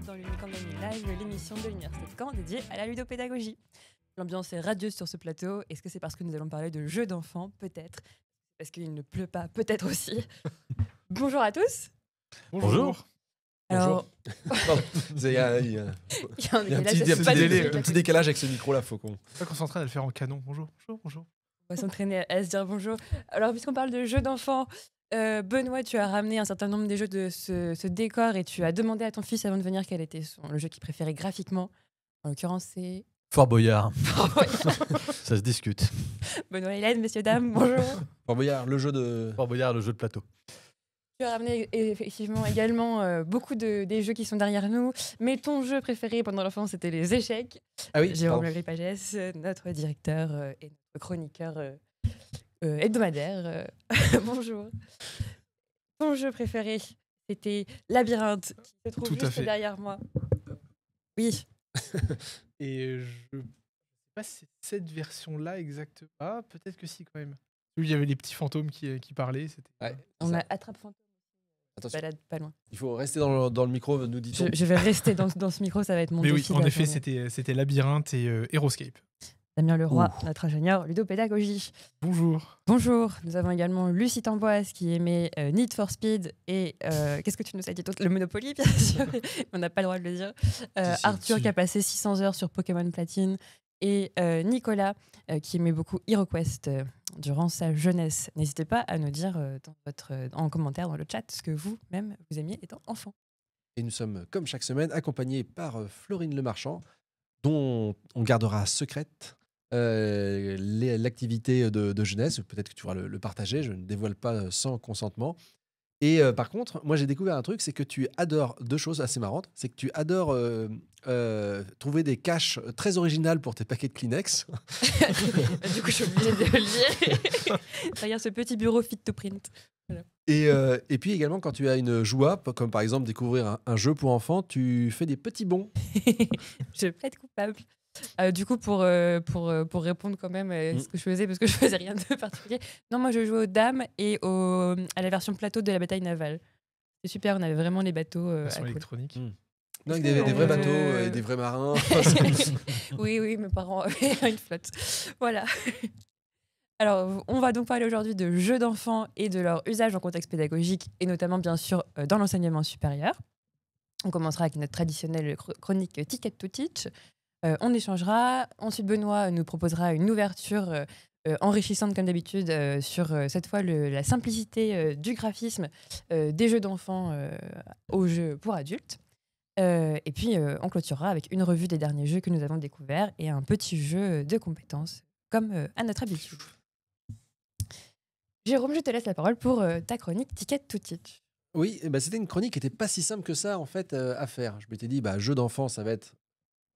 dans l'Unicandanie Live, l'émission de l'Université de Caen dédiée à la ludopédagogie. L'ambiance est radieuse sur ce plateau. Est-ce que c'est parce que nous allons parler de jeux d'enfants? Peut-être. Parce qu'il ne pleut pas? Peut-être aussi. Bonjour à tous. Bonjour. Alors, Il y a un petit décalage avec ce micro-là, Faucon. C'est pas qu'on s'entraîne à le faire en canon. Bonjour. On va s'entraîner à se dire bonjour. Alors, puisqu'on parle de jeux d'enfants, Benoît, tu as ramené un certain nombre des jeux de ce décor et tu as demandé à ton fils avant de venir quel était le jeu qu'il préférait graphiquement. En l'occurrence, c'est Fort Boyard. Fort Boyard. Ça se discute. Benoît Hélène, messieurs, dames, bonjour. Fort Boyard, le jeu de plateau. Tu as ramené effectivement également beaucoup des jeux qui sont derrière nous, mais ton jeu préféré pendant l'enfance, c'était les échecs. Ah oui, Jérôme Legris-Pagès, notre directeur et notre chroniqueur hebdomadaire. Bonjour. Ton jeu préféré, c'était Labyrinthe, qui se trouve juste derrière moi. Oui. Et je ne sais pas si c'est cette version-là exactement. Ah, peut-être que si, quand même. Il y avait les petits fantômes qui parlaient. Ouais, on a Attrape Fantôme. Attention. Balade pas loin. Il faut rester dans le micro, nous dit-on. Je vais rester dans ce micro, ça va être mon défi. Mais oui, en effet, c'était Labyrinthe et Heroescape. Damien Leroy, notre ingénieur ludopédagogie. Bonjour. Bonjour. Nous avons également Lucie Tamboise qui aimait Need for Speed et qu'est-ce que tu nous as dit d'autre? Le Monopoly, bien sûr. On n'a pas le droit de le dire. Arthur qui a passé 600 heures sur Pokémon Platine et Nicolas qui aimait beaucoup HeroQuest durant sa jeunesse. N'hésitez pas à nous dire en commentaire dans le chat ce que vous-même vous aimiez étant enfant. Et nous sommes, comme chaque semaine, accompagnés par Florine Lemarchand, dont on gardera secrète l'activité de jeunesse. Peut-être que tu pourras le partager, je ne dévoile pas sans consentement. Et par contre, moi j'ai découvert un truc, c'est que tu adores deux choses assez marrantes. C'est que tu adores trouver des caches très originales pour tes paquets de Kleenex. Du coup, je suis obligée de le dire. Regarde ce petit bureau fit to print. Voilà. Et puis également, quand tu as une joie, comme par exemple découvrir un jeu pour enfants, tu fais des petits bonds. Je plaide coupable. Du coup, pour répondre quand même à ce que je faisais, parce que je faisais rien de particulier. Non, moi je jouais aux dames et à la version plateau de la bataille navale. C'est super, on avait vraiment les bateaux électroniques. Non, avec des vrais bateaux et des vrais marins. Oui, mes parents avaient une flotte. Voilà. Alors, on va donc parler aujourd'hui de jeux d'enfants et de leur usage en contexte pédagogique et notamment, bien sûr, dans l'enseignement supérieur. On commencera avec notre traditionnelle chronique Ticket to Teach. On échangera. Ensuite, Benoît nous proposera une ouverture enrichissante, comme d'habitude, sur cette fois la simplicité du graphisme des jeux d'enfants aux jeux pour adultes. Et puis, on clôturera avec une revue des derniers jeux que nous avons découverts et un petit jeu de compétences, comme à notre habitude. Jérôme, je te laisse la parole pour ta chronique Ticket to Teach. Oui, c'était une chronique qui n'était pas si simple que ça en fait à faire. Je m'étais dit, jeu d'enfant, ça va être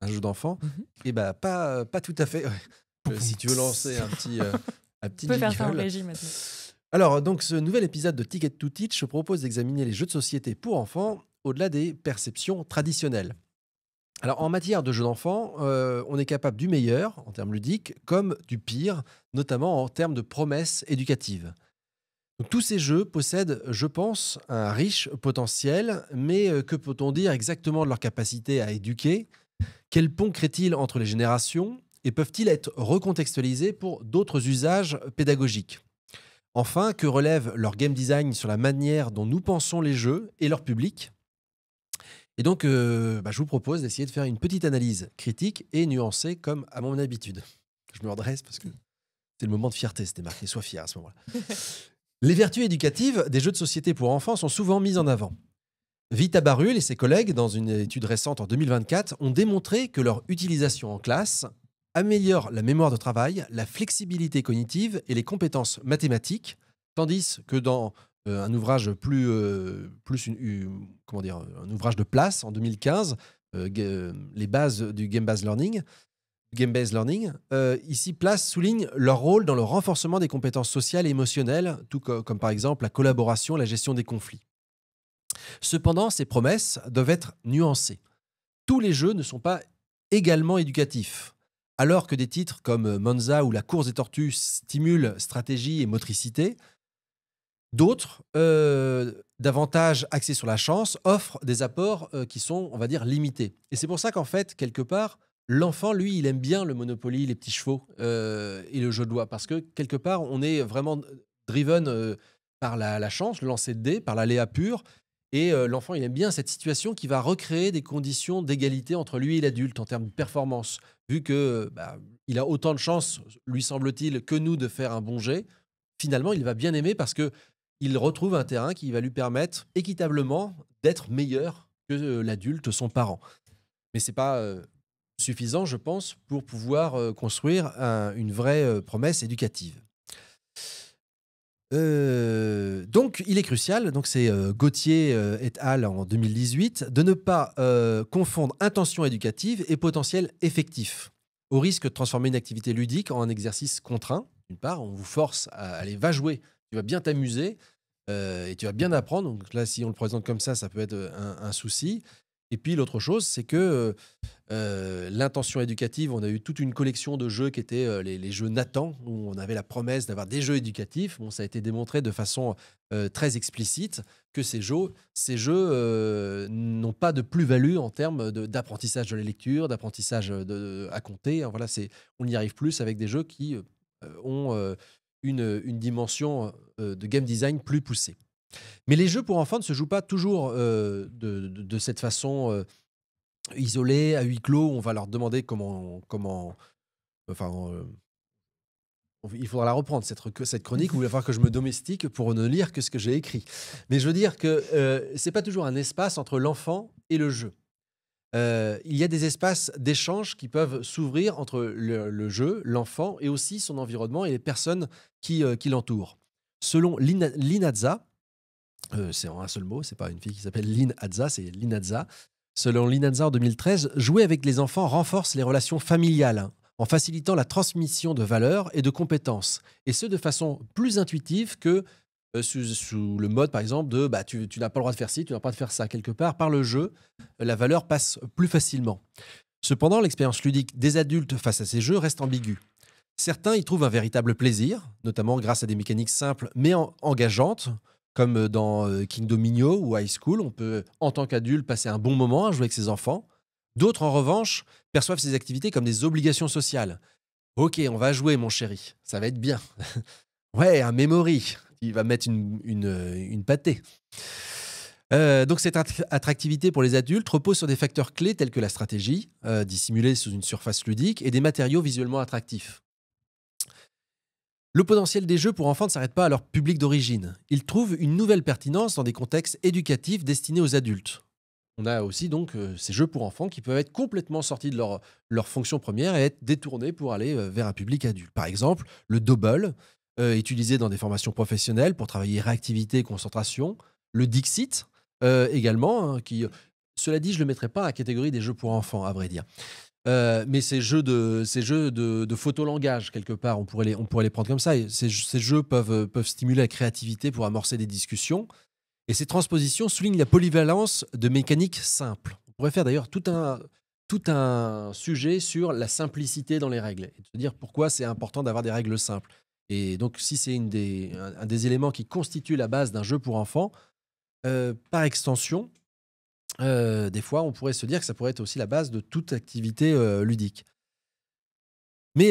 un jeu d'enfant. Et pas tout à fait. Si tu veux lancer un petit tu peux faire ça en régie maintenant. Alors, donc, ce nouvel épisode de Ticket to Teach, je propose d'examiner les jeux de société pour enfants au-delà des perceptions traditionnelles. Alors, en matière de jeux d'enfants, on est capable du meilleur en termes ludiques comme du pire, notamment en termes de promesses éducatives. Donc, tous ces jeux possèdent, je pense, un riche potentiel, mais que peut-on dire exactement de leur capacité à éduquer? Quel pont crée-t-il entre les générations et peuvent-ils être recontextualisés pour d'autres usages pédagogiques? Enfin, que relève leur game design sur la manière dont nous pensons les jeux et leur public? Et donc, je vous propose d'essayer de faire une petite analyse critique et nuancée comme à mon habitude. Je me redresse parce que c'est le moment de fierté, c'était marqué « Sois fier » à ce moment-là. Les vertus éducatives des jeux de société pour enfants sont souvent mises en avant. Vita Barul et ses collègues, dans une étude récente en 2024, ont démontré que leur utilisation en classe améliore la mémoire de travail, la flexibilité cognitive et les compétences mathématiques, tandis que dans un ouvrage un ouvrage de place en 2015, les bases du game-based learning, ici Place souligne leur rôle dans le renforcement des compétences sociales et émotionnelles, tout comme par exemple la collaboration, la gestion des conflits. Cependant, ces promesses doivent être nuancées. Tous les jeux ne sont pas également éducatifs. Alors que des titres comme Monza ou La course des tortues stimulent stratégie et motricité, D'autres, davantage axés sur la chance, offrent des apports qui sont, on va dire, limités. Et c'est pour ça qu'en fait, quelque part, l'enfant, lui, il aime bien le Monopoly, les petits chevaux et le jeu de doigts. Parce que quelque part, on est vraiment driven par la chance, le lancer de dés, par l'aléa pur. Et l'enfant, il aime bien cette situation qui va recréer des conditions d'égalité entre lui et l'adulte en termes de performance. Vu que il a autant de chances, lui semble-t-il, que nous de faire un bon jet, finalement, il va bien aimer parce que il retrouve un terrain qui va lui permettre équitablement d'être meilleur que l'adulte, son parent. Mais c'est pas suffisant, je pense, pour pouvoir construire une vraie promesse éducative. Donc, il est crucial, donc c'est Gauthier et al. En 2018, de ne pas confondre intention éducative et potentiel effectif, au risque de transformer une activité ludique en un exercice contraint. D'une part, on vous force à aller, va jouer, tu vas bien t'amuser et tu vas bien apprendre. Donc là, si on le présente comme ça peut être un souci. Et puis l'autre chose, c'est que l'intention éducative, on a eu toute une collection de jeux qui étaient les jeux Nathan, où on avait la promesse d'avoir des jeux éducatifs. Bon, ça a été démontré de façon très explicite que ces jeux n'ont pas de plus-value en termes d'apprentissage de la lecture, d'apprentissage à compter. Voilà, on y arrive plus avec des jeux qui ont une dimension de game design plus poussée. Mais les jeux pour enfants ne se jouent pas toujours de cette façon isolée, à huis clos. On va leur demander il faudra la reprendre, cette chronique, où il va falloir que je me domestique pour ne lire que ce que j'ai écrit. Mais je veux dire que c'est pas toujours un espace entre l'enfant et le jeu. Il y a des espaces d'échange qui peuvent s'ouvrir entre le jeu, l'enfant, et aussi son environnement et les personnes qui l'entourent. Selon Lynn Hadza, c'est en un seul mot, c'est pas une fille qui s'appelle Lynn Hadza, c'est Lynn Hadza. Selon Lynn Hadza en 2013, jouer avec les enfants renforce les relations familiales en facilitant la transmission de valeurs et de compétences, et ce de façon plus intuitive que sous le mode, par exemple, de tu n'as pas le droit de faire ci, tu n'as pas le droit de faire ça. Quelque part, par le jeu, la valeur passe plus facilement. Cependant, l'expérience ludique des adultes face à ces jeux reste ambiguë. Certains y trouvent un véritable plaisir, notamment grâce à des mécaniques simples mais engageantes, comme dans King Domino ou High School. On peut, en tant qu'adulte, passer un bon moment à jouer avec ses enfants. D'autres, en revanche, perçoivent ces activités comme des obligations sociales. Ok, on va jouer, mon chéri, ça va être bien. Ouais, un memory, il va mettre une pâtée. Donc cette attractivité pour les adultes repose sur des facteurs clés tels que la stratégie, dissimulée sous une surface ludique, et des matériaux visuellement attractifs. Le potentiel des jeux pour enfants ne s'arrête pas à leur public d'origine. Ils trouvent une nouvelle pertinence dans des contextes éducatifs destinés aux adultes. On a aussi donc ces jeux pour enfants qui peuvent être complètement sortis de leur fonction première et être détournés pour aller vers un public adulte. Par exemple, le Dobble, utilisé dans des formations professionnelles pour travailler réactivité et concentration. Le Dixit, également, qui, cela dit, je ne le mettrais pas à la catégorie des jeux pour enfants, à vrai dire. Mais ces jeux de photolangage, quelque part, on pourrait les prendre comme ça. Et ces jeux peuvent stimuler la créativité pour amorcer des discussions. Et ces transpositions soulignent la polyvalence de mécaniques simples. On pourrait faire d'ailleurs tout un sujet sur la simplicité dans les règles et se dire pourquoi c'est important d'avoir des règles simples. Et donc, si c'est un des éléments qui constitue la base d'un jeu pour enfants, par extension, des fois, on pourrait se dire que ça pourrait être aussi la base de toute activité ludique. Mais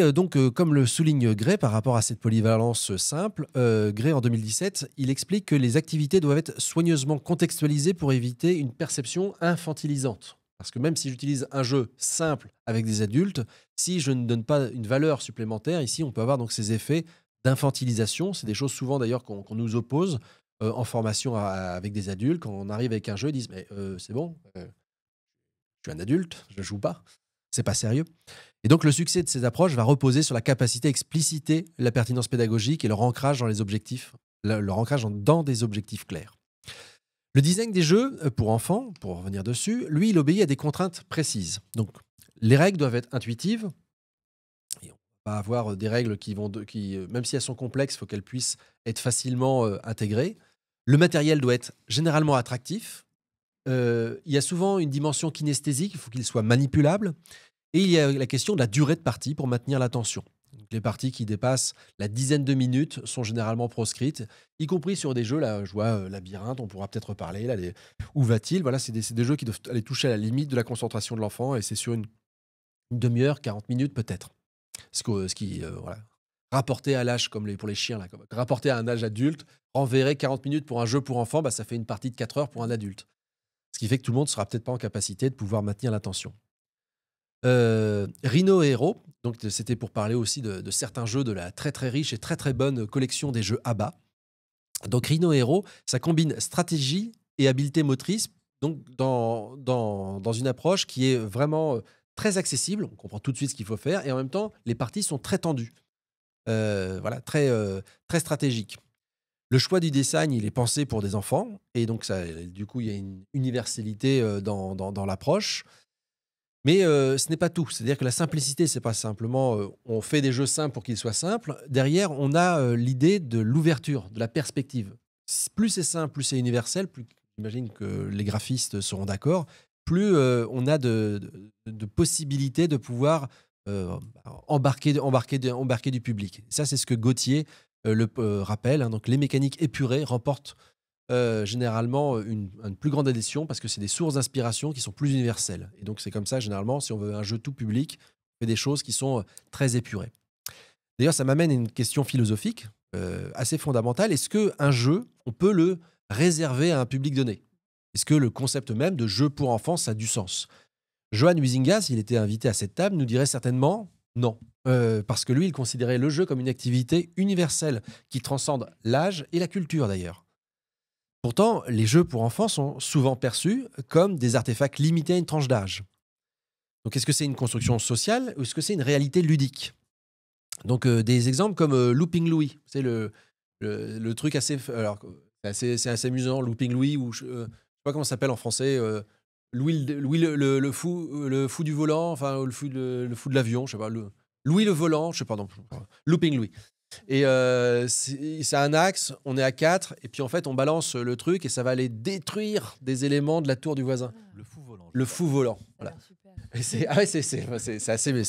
comme le souligne Gray par rapport à cette polyvalence simple, Gray en 2017, il explique que les activités doivent être soigneusement contextualisées pour éviter une perception infantilisante. Parce que même si j'utilise un jeu simple avec des adultes, si je ne donne pas une valeur supplémentaire, ici on peut avoir donc ces effets d'infantilisation. C'est des choses souvent d'ailleurs qu'on nous oppose en formation avec des adultes. Quand on arrive avec un jeu, ils disent mais c'est bon, je suis un adulte, je ne joue pas, c'est pas sérieux. Et donc le succès de ces approches va reposer sur la capacité à expliciter la pertinence pédagogique et leur ancrage dans les objectifs, leur ancrage dans des objectifs clairs. Le design des jeux pour enfants, pour revenir dessus, lui, il obéit à des contraintes précises. Donc les règles doivent être intuitives. Et on va avoir des règles qui, même si elles sont complexes, il faut qu'elles puissent être facilement intégrées. Le matériel doit être généralement attractif. Il y a souvent une dimension kinesthésique, il faut qu'il soit manipulable. Et il y a la question de la durée de partie pour maintenir l'attention. Donc Les parties qui dépassent la dizaine de minutes sont généralement proscrites, y compris sur des jeux, là, je vois Labyrinthe, on pourra peut-être reparler, là, Où va-t-il? Voilà, c'est des jeux qui doivent aller toucher à la limite de la concentration de l'enfant, et c'est sur une demi-heure, 40 minutes peut-être. Ce qui, voilà, rapporté à l'âge, comme pour les chiens, là, rapporté à un âge adulte, renverrait 40 minutes pour un jeu pour enfants, bah, ça fait une partie de 4 heures pour un adulte. Ce qui fait que tout le monde ne sera peut-être pas en capacité de pouvoir maintenir l'attention. Rhino Hero, donc c'était pour parler aussi de certains jeux de la très très riche et très très bonne collection des jeux ABBA. Donc Rhino Hero, ça combine stratégie et habileté motrice, donc dans une approche qui est vraiment très accessible. On comprend tout de suite ce qu'il faut faire, et en même temps, les parties sont très tendues, voilà, très stratégiques. Le choix du design, il est pensé pour des enfants, et donc ça, du coup, il y a une universalité dans l'approche. Mais ce n'est pas tout. C'est-à-dire que la simplicité, c'est pas simplement on fait des jeux simples pour qu'ils soient simples. Derrière, on a l'idée de l'ouverture, de la perspective. Plus c'est simple, plus c'est universel, plus j'imagine que les graphistes seront d'accord, plus on a de possibilités de pouvoir embarquer du public. Ça, c'est ce que Gauthier rappelle, hein. Donc, les mécaniques épurées remportent généralement une plus grande adhésion parce que c'est des sources d'inspiration qui sont plus universelles. Et donc, c'est comme ça, généralement, si on veut un jeu tout public, on fait des choses qui sont très épurées. D'ailleurs, ça m'amène à une question philosophique assez fondamentale. Est-ce qu'un jeu, on peut le réserver à un public donné? Est-ce que le concept même de jeu pour enfants, ça a du sens? Johan Huizinga, s'il était invité à cette table, nous dirait certainement non. Parce que lui, il considérait le jeu comme une activité universelle qui transcende l'âge et la culture d'ailleurs. Pourtant, les jeux pour enfants sont souvent perçus comme des artefacts limités à une tranche d'âge. Donc, est-ce que c'est une construction sociale ou est-ce que c'est une réalité ludique? Donc, des exemples comme Looping Louis, c'est le truc assez, alors, c'est assez amusant, Looping Louis, ou je sais pas comment ça s'appelle en français, Louis, le fou du volant, enfin le fou de l'avion, je sais pas, Louis le volant, je sais pas, non, Looping Louis. Et c'est un axe, on est à 4, et puis en fait on balance le truc et ça va aller détruire des éléments de la tour du voisin. Le fou volant. Le fou volant, voilà. Et c'est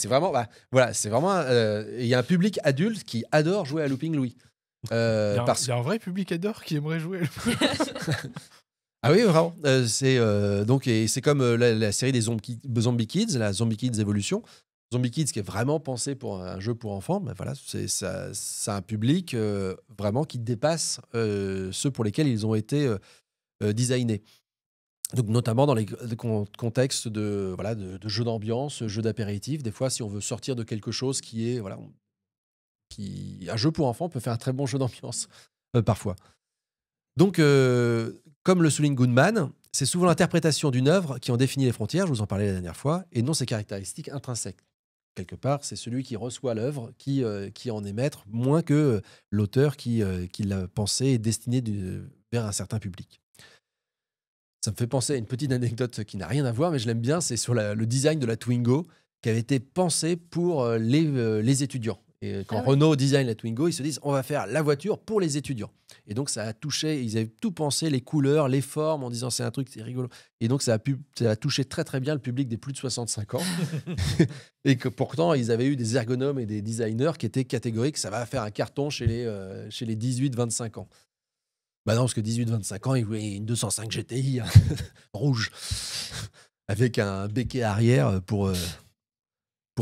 vraiment, bah, voilà, c'est vraiment, il y a un public adulte qui adore jouer à Looping Louis. Il y a un vrai public adore qui aimerait jouer. Ah oui, vraiment. Donc, et c'est comme la série des Zombie Kids, la Zombie Kids Evolution. Zombie Kids qui est vraiment pensé pour un jeu pour enfants, ben voilà, ça un public vraiment qui dépasse ceux pour lesquels ils ont été designés. Donc notamment dans les contextes de jeux d'ambiance, jeux d'apéritif. Des fois, si on veut sortir de quelque chose qui est un jeu pour enfants peut faire un très bon jeu d'ambiance parfois. Donc, comme le souligne Goodman, c'est souvent l'interprétation d'une œuvre qui en définit les frontières, je vous en parlais la dernière fois, et non ses caractéristiques intrinsèques. Quelque part, c'est celui qui reçoit l'œuvre qui en est maître, moins que l'auteur qui l'a pensé et destiné vers un certain public. Ça me fait penser à une petite anecdote qui n'a rien à voir, mais je l'aime bien, c'est sur le design de la Twingo, qui avait été pensé pour les étudiants. Et quand Renault design la Twingo, ils se disent on va faire la voiture pour les étudiants. Et donc ça a touché, ils avaient tout pensé, les couleurs, les formes, en disant c'est un truc, c'est rigolo. Et donc ça a touché très très bien le public des plus de 65 ans. Et que pourtant ils avaient eu des ergonomes et des designers qui étaient catégoriques, ça va faire un carton chez les 18-25 ans. Bah non, parce que 18-25 ans, ils voulaient une 205 GTI rouge avec un béquet arrière pour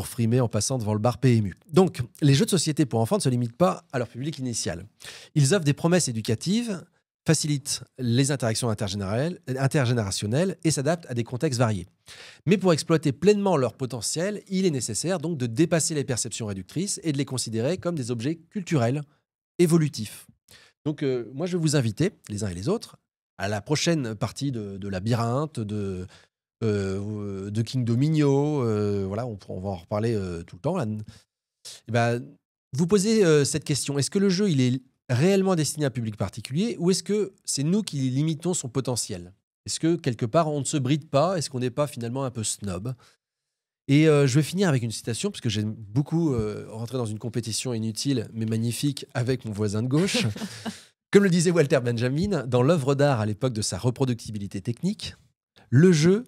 frimer en passant devant le bar PMU. Donc, les jeux de société pour enfants ne se limitent pas à leur public initial. Ils offrent des promesses éducatives, facilitent les interactions intergénérationnelles et s'adaptent à des contextes variés. Mais pour exploiter pleinement leur potentiel, il est nécessaire donc de dépasser les perceptions réductrices et de les considérer comme des objets culturels, évolutifs. Donc, moi, je vais vous inviter, les uns et les autres, à la prochaine partie de Labyrinthe, de King Domino, voilà, on va en reparler tout le temps. Là. Et ben, vous posez cette question, est-ce que le jeu il est réellement destiné à un public particulier ou est-ce que c'est nous qui limitons son potentiel? Est-ce que quelque part on ne se bride pas? Est-ce qu'on n'est pas finalement un peu snob? Et je vais finir avec une citation, parce que j'aime beaucoup rentrer dans une compétition inutile mais magnifique avec mon voisin de gauche. Comme le disait Walter Benjamin, dans l'œuvre d'art à l'époque de sa reproductibilité technique, le jeu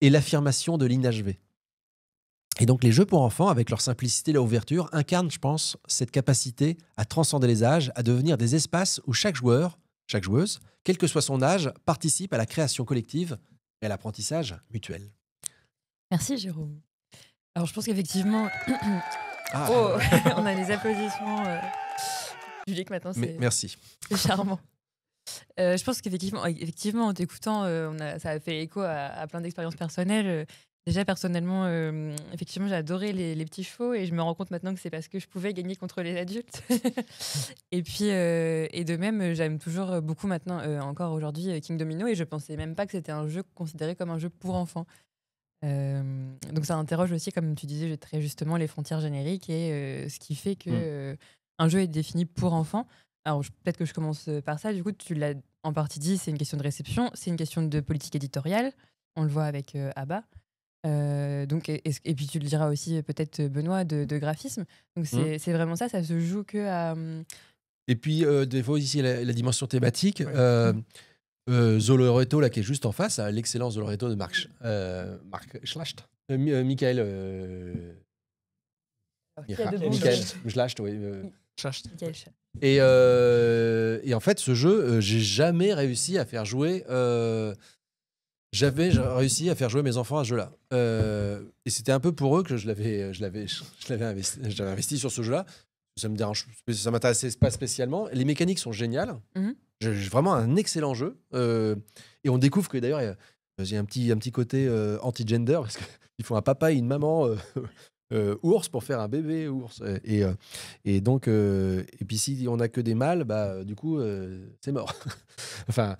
est l'affirmation de l'inachevé. Et donc les jeux pour enfants, avec leur simplicité et leur ouverture, incarnent, je pense, cette capacité à transcender les âges, à devenir des espaces où chaque joueur, chaque joueuse, quel que soit son âge, participe à la création collective et à l'apprentissage mutuel. Merci, Jérôme. Alors, je pense qu'effectivement, Ah, oh, on a des applaudissements. Public maintenant, c'est merci. c'est charmant. Je pense qu'effectivement, en t'écoutant, ça a fait écho à plein d'expériences personnelles. Déjà, personnellement, effectivement, j'ai adoré les petits chevaux et je me rends compte maintenant que c'est parce que je pouvais gagner contre les adultes. Et puis, et de même, j'aime toujours beaucoup maintenant, encore aujourd'hui, King Domino, et je pensais même pas que c'était un jeu considéré comme un jeu pour enfants. Donc ça interroge aussi, comme tu disais très justement, les frontières génériques et ce qui fait que un jeu est défini pour enfants. Alors peut-être que je commence par ça. Du coup, tu l'as en partie dit, c'est une question de réception, c'est une question de politique éditoriale. On le voit avec ABBA. Donc, et puis tu le diras aussi peut-être, Benoît, de graphisme. Donc c'est vraiment ça se joue que à... Et puis, des fois aussi, la dimension thématique. Ouais. Zoloreto, là, qui est juste en face, à l'excellent Zoloreto de Marc Schlacht. Michael Alors, qui a de bons Michael jeux Schlacht, oui. Michael Chat. Et en fait, ce jeu, j'ai jamais réussi à faire jouer. J'avais réussi à faire jouer mes enfants à ce jeu-là. Et c'était un peu pour eux que j'avais investi sur ce jeu-là. Ça me dérange, ça m'intéressait pas spécialement. Les mécaniques sont géniales. J'ai vraiment un excellent jeu. Et on découvre que d'ailleurs, j'ai un petit côté anti-gender parce qu'il faut un papa et une maman ours pour faire un bébé ours. Et donc, et puis si on n'a que des mâles, bah, du coup, c'est mort. Enfin,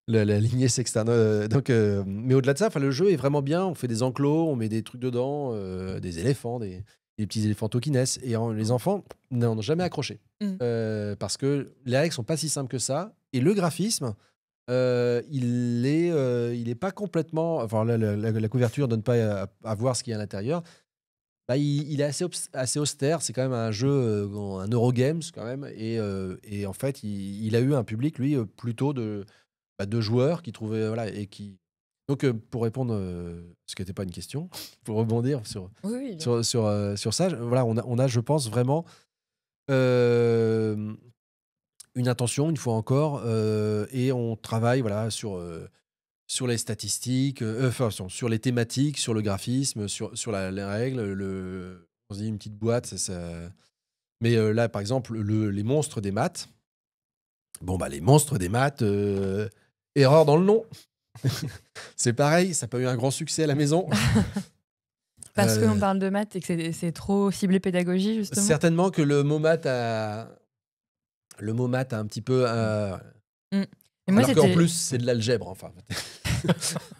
la lignée s'externe. Mais au-delà de ça, le jeu est vraiment bien. On fait des enclos, on met des trucs dedans, des éléphants, des petits éléphantos qui naissent. Et les enfants n'en ont jamais accroché. Parce que les règles sont pas si simples que ça. Et le graphisme, il est pas complètement... Enfin, la couverture donne pas à voir ce qu'il y a à l'intérieur. Bah, il est assez austère. C'est quand même un jeu, un Eurogames quand même. Et en fait, il a eu un public, lui, plutôt de joueurs qui trouvaient... Voilà, et qui... Donc, pour répondre, ce qui n'était pas une question, pour rebondir Oui, sur ça, voilà, on a, je pense, vraiment une intention, une fois encore, et on travaille voilà, sur les statistiques, sur les thématiques, sur le graphisme, sur les règles. On se dit une petite boîte. Mais là, par exemple, les monstres des maths. Bon, bah, les monstres des maths, erreur dans le nom. C'est pareil, ça n'a pas eu un grand succès à la maison. Parce qu'on parle de maths et que c'est trop ciblé pédagogie, justement. Certainement que le mot maths a un petit peu... Et moi, alors qu'en plus, c'est de l'algèbre. Enfin.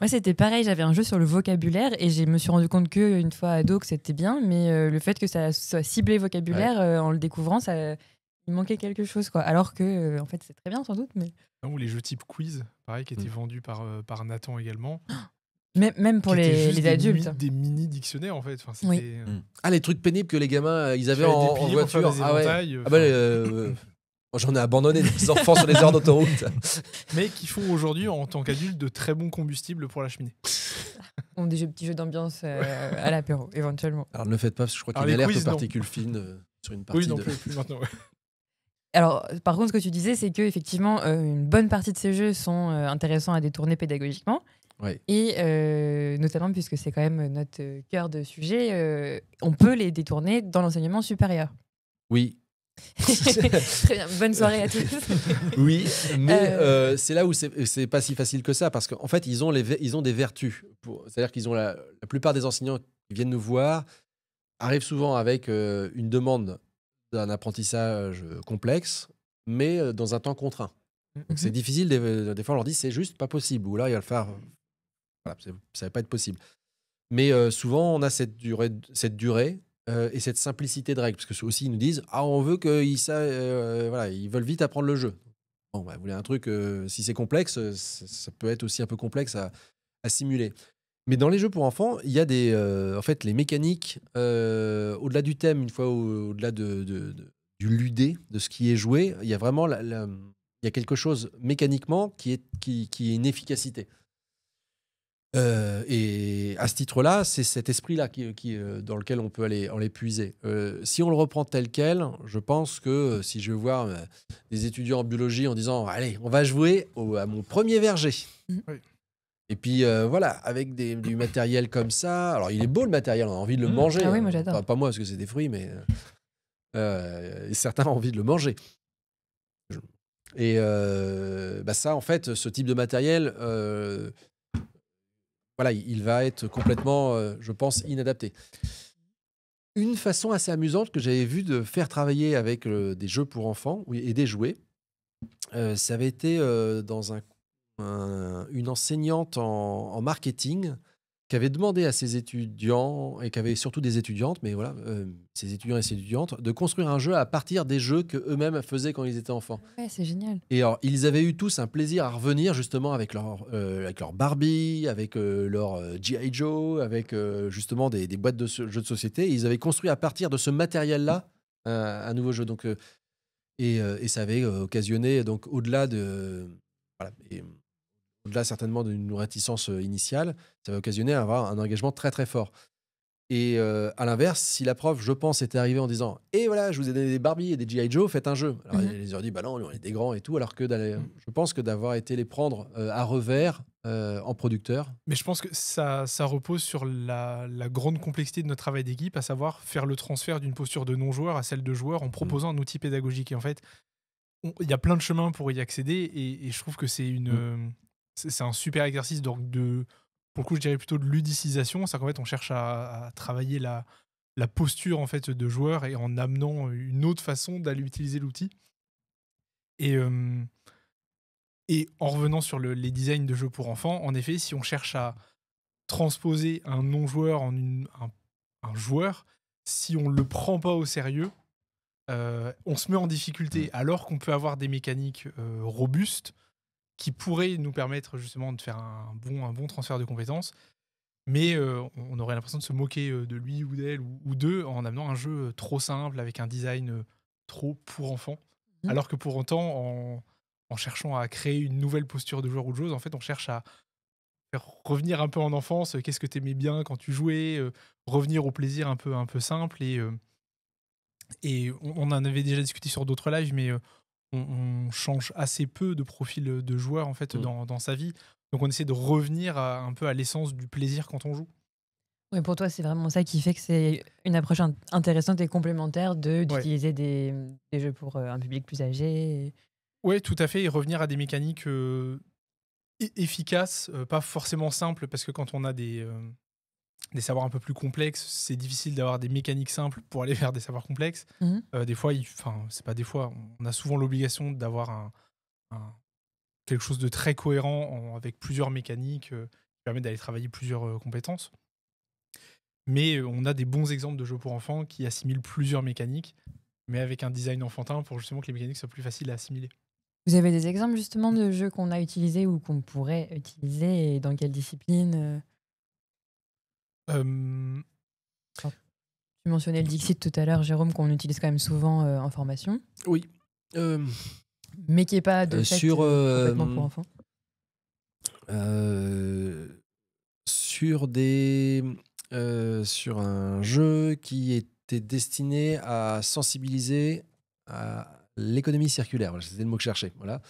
Moi, c'était pareil. J'avais un jeu sur le vocabulaire et je me suis rendu compte qu'une fois ado, que c'était bien. Mais le fait que ça soit ciblé vocabulaire, en le découvrant, il manquait quelque chose, quoi. Alors que, en fait, c'est très bien, sans doute. Mais... Ou les jeux type quiz, pareil, qui étaient vendus par Nathan également. Même pour les adultes. Des mini-dictionnaires, en fait. Enfin, Oui. Ah, les trucs pénibles que les gamins, ils avaient en voiture. J'en ai abandonné des enfants sur les heures d'autoroute. Mais qui font aujourd'hui, en tant qu'adultes, de très bons combustibles pour la cheminée. Des petits jeux d'ambiance à l'apéro, éventuellement. Alors ne le faites pas, parce que je crois qu'il y a une alerte aux particules fines sur une partie. Oui, non, plus maintenant, ouais. Alors, par contre, ce que tu disais, c'est qu'effectivement, une bonne partie de ces jeux sont intéressants à détourner pédagogiquement. Ouais. Et notamment, puisque c'est quand même notre cœur de sujet, on peut les détourner dans l'enseignement supérieur. Oui. Très bien, bonne soirée à tous. Oui, mais c'est là où c'est pas si facile que ça, parce qu'en fait, ils ont des vertus. C'est-à-dire qu'ils ont la plupart des enseignants qui viennent nous voir arrivent souvent avec une demande d'un apprentissage complexe, mais dans un temps contraint. Donc c'est difficile, des fois on leur dit c'est juste pas possible, ou là il va le faire, voilà, ça va pas être possible. Mais souvent on a cette durée et cette simplicité de règles, parce que aussi ils nous disent on veut qu'ils voilà, ils veulent vite apprendre le jeu. Bon, bah, vous voulez un truc, si c'est complexe, ça peut être aussi un peu complexe à simuler. Mais dans les jeux pour enfants, il y a en fait, les mécaniques, au-delà du thème, une fois au-delà du ludé, de ce qui est joué, il y a vraiment il y a quelque chose mécaniquement qui est une efficacité. Et à ce titre-là, c'est cet esprit-là dans lequel on peut aller puiser. Si on le reprend tel quel, je pense que si je veux voir des étudiants en biologie en disant « Allez, on va jouer à mon premier verger ». Oui. Et puis voilà, avec du matériel comme ça. Alors, il est beau le matériel, on a envie de le manger. Ah oui, moi, j'adore. Enfin, pas moi, parce que c'est des fruits, mais et certains ont envie de le manger. Et ça, en fait, ce type de matériel, voilà, il va être complètement, je pense, inadapté. Une façon assez amusante que j'avais vue de faire travailler avec des jeux pour enfants et des jouets, ça avait été dans une enseignante en marketing qui avait demandé à ses étudiants, et qui avait surtout des étudiantes, mais voilà, ses étudiants et ses étudiantes, de construire un jeu à partir des jeux qu'eux-mêmes faisaient quand ils étaient enfants. Ouais, c'est génial. Et alors, ils avaient eu tous un plaisir à revenir justement avec leur Barbie, avec leur G.I. Joe, avec justement des boîtes de jeux de société. Et ils avaient construit à partir de ce matériel-là un nouveau jeu. Donc, et ça avait occasionné, donc, au-delà certainement d'une réticence initiale, ça avait occasionné un engagement très très fort. Et à l'inverse, si la prof, je pense, était arrivée en disant « Et voilà, je vous ai donné des Barbie et des G.I. Joe, faites un jeu ». Alors, ils auraient dit « Bah non, on est des grands et tout », alors que je pense que d'avoir été les prendre à revers en producteur. Mais je pense que ça repose sur la grande complexité de notre travail d'équipe, à savoir faire le transfert d'une posture de non-joueur à celle de joueur en proposant un outil pédagogique. Et en fait, il y a plein de chemins pour y accéder, et je trouve que c'est un super exercice pour le coup, je dirais plutôt de ludicisation. C'est qu'en fait, on cherche à travailler la posture en fait de joueur, et en amenant une autre façon d'aller utiliser l'outil. Et en revenant sur les designs de jeux pour enfants, en effet, si on cherche à transposer un non-joueur en un joueur, si on ne le prend pas au sérieux, on se met en difficulté, alors qu'on peut avoir des mécaniques robustes qui pourraient nous permettre justement de faire un bon transfert de compétences. Mais on aurait l'impression de se moquer de lui ou d'elle ou d'eux en amenant un jeu trop simple, avec un design trop pour enfants. Alors que pour autant, en cherchant à créer une nouvelle posture de joueur ou de joueuse, en fait, on cherche à faire revenir un peu en enfance. Qu'est-ce que tu aimais bien quand tu jouais, revenir au plaisir un peu simple. Et on en avait déjà discuté sur d'autres lives, mais on change assez peu de profil de joueur en fait dans sa vie. Donc on essaie de revenir un peu à l'essence du plaisir quand on joue. Oui, pour toi, c'est vraiment ça qui fait que c'est une approche intéressante et complémentaire d'utiliser des jeux pour un public plus âgé. Oui, tout à fait. Et revenir à des mécaniques efficaces, pas forcément simples, parce que quand on a des savoirs un peu plus complexes, c'est difficile d'avoir des mécaniques simples pour aller vers des savoirs complexes. Des fois, c'est pas des fois, on a souvent l'obligation d'avoir quelque chose de très cohérent avec plusieurs mécaniques qui permettent d'aller travailler plusieurs compétences. Mais on a des bons exemples de jeux pour enfants qui assimilent plusieurs mécaniques, mais avec un design enfantin pour justement que les mécaniques soient plus faciles à assimiler. Vous avez des exemples justement de jeux qu'on a utilisés ou qu'on pourrait utiliser, et dans quelle discipline? Tu mentionnais le Dixit tout à l'heure, Jérôme, qu'on utilise quand même souvent en formation. Oui. Mais qui n'est pas de fait complètement pour enfants. Sur un jeu qui était destiné à sensibiliser à l'économie circulaire. Voilà, c'était le mot que je cherchais. Voilà.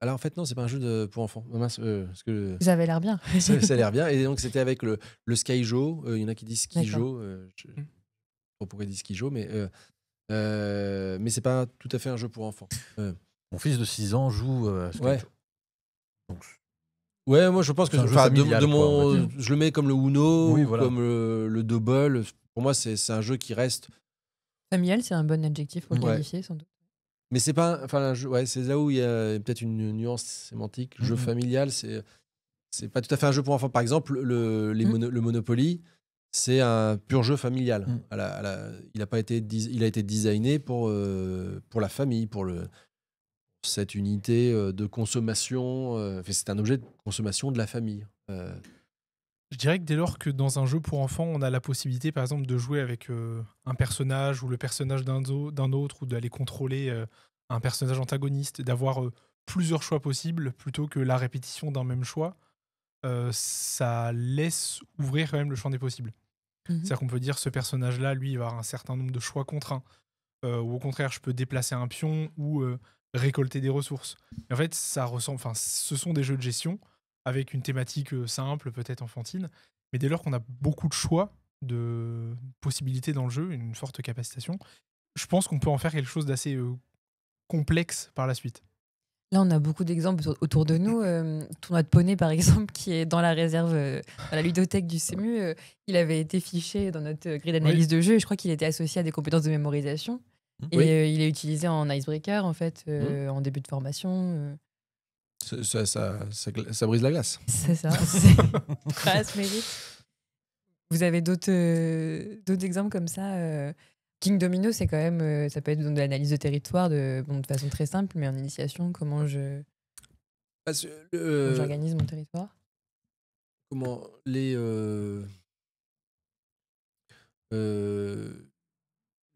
Alors en fait, non, c'est pas un jeu pour enfants. Non, mince, parce que Ça avait l'air bien. ça a l'air bien. Et donc, c'était avec le Skyjo. Il y en a qui disent Skijo. Je ne sais pas pourquoi ils disent Skijo, mais c'est pas tout à fait un jeu pour enfants. Mon fils de 6 ans joue à Skyjo. Ouais. Donc, ouais, moi je pense que je le mets comme le Uno, oui, ou voilà. comme le Double. Pour moi, c'est un jeu qui reste. Familial, c'est un bon adjectif pour le qualifier, sans doute. Mais c'est pas. Enfin, c'est là où il y a peut-être une nuance sémantique. Jeu familial, c'est pas tout à fait un jeu pour enfants. Par exemple, le Monopoly, c'est un pur jeu familial. Il a été designé pour la famille, pour cette unité de consommation. C'est un objet de consommation de la famille. Je dirais que dès lors que dans un jeu pour enfants, on a la possibilité, par exemple, de jouer avec un personnage ou le personnage d'un autre, ou d'aller contrôler un personnage antagoniste, d'avoir plusieurs choix possibles plutôt que la répétition d'un même choix, ça laisse ouvrir quand même le champ des possibles. C'est-à-dire qu'on peut dire ce personnage-là, lui, il va avoir un certain nombre de choix contraints. Ou au contraire, je peux déplacer un pion ou récolter des ressources. Et en fait, ce sont des jeux de gestion avec une thématique simple, peut-être enfantine. Mais dès lors qu'on a beaucoup de choix, de possibilités dans le jeu, une forte capacitation, je pense qu'on peut en faire quelque chose d'assez complexe par la suite. Là, on a beaucoup d'exemples autour de nous. Tournoi de poney, par exemple, qui est dans la réserve, à la ludothèque du CEMU, il avait été fiché dans notre grille d'analyse de jeu. Et je crois qu'il était associé à des compétences de mémorisation. Et il est utilisé en icebreaker, en fait, en début de formation. Ça brise la glace. C'est ça. Ça se mérite. Vous avez d'autres exemples comme ça King Domino, c'est quand même, ça peut être de l'analyse de territoire de façon très simple, mais en initiation, comment j'organise mon territoire. Comment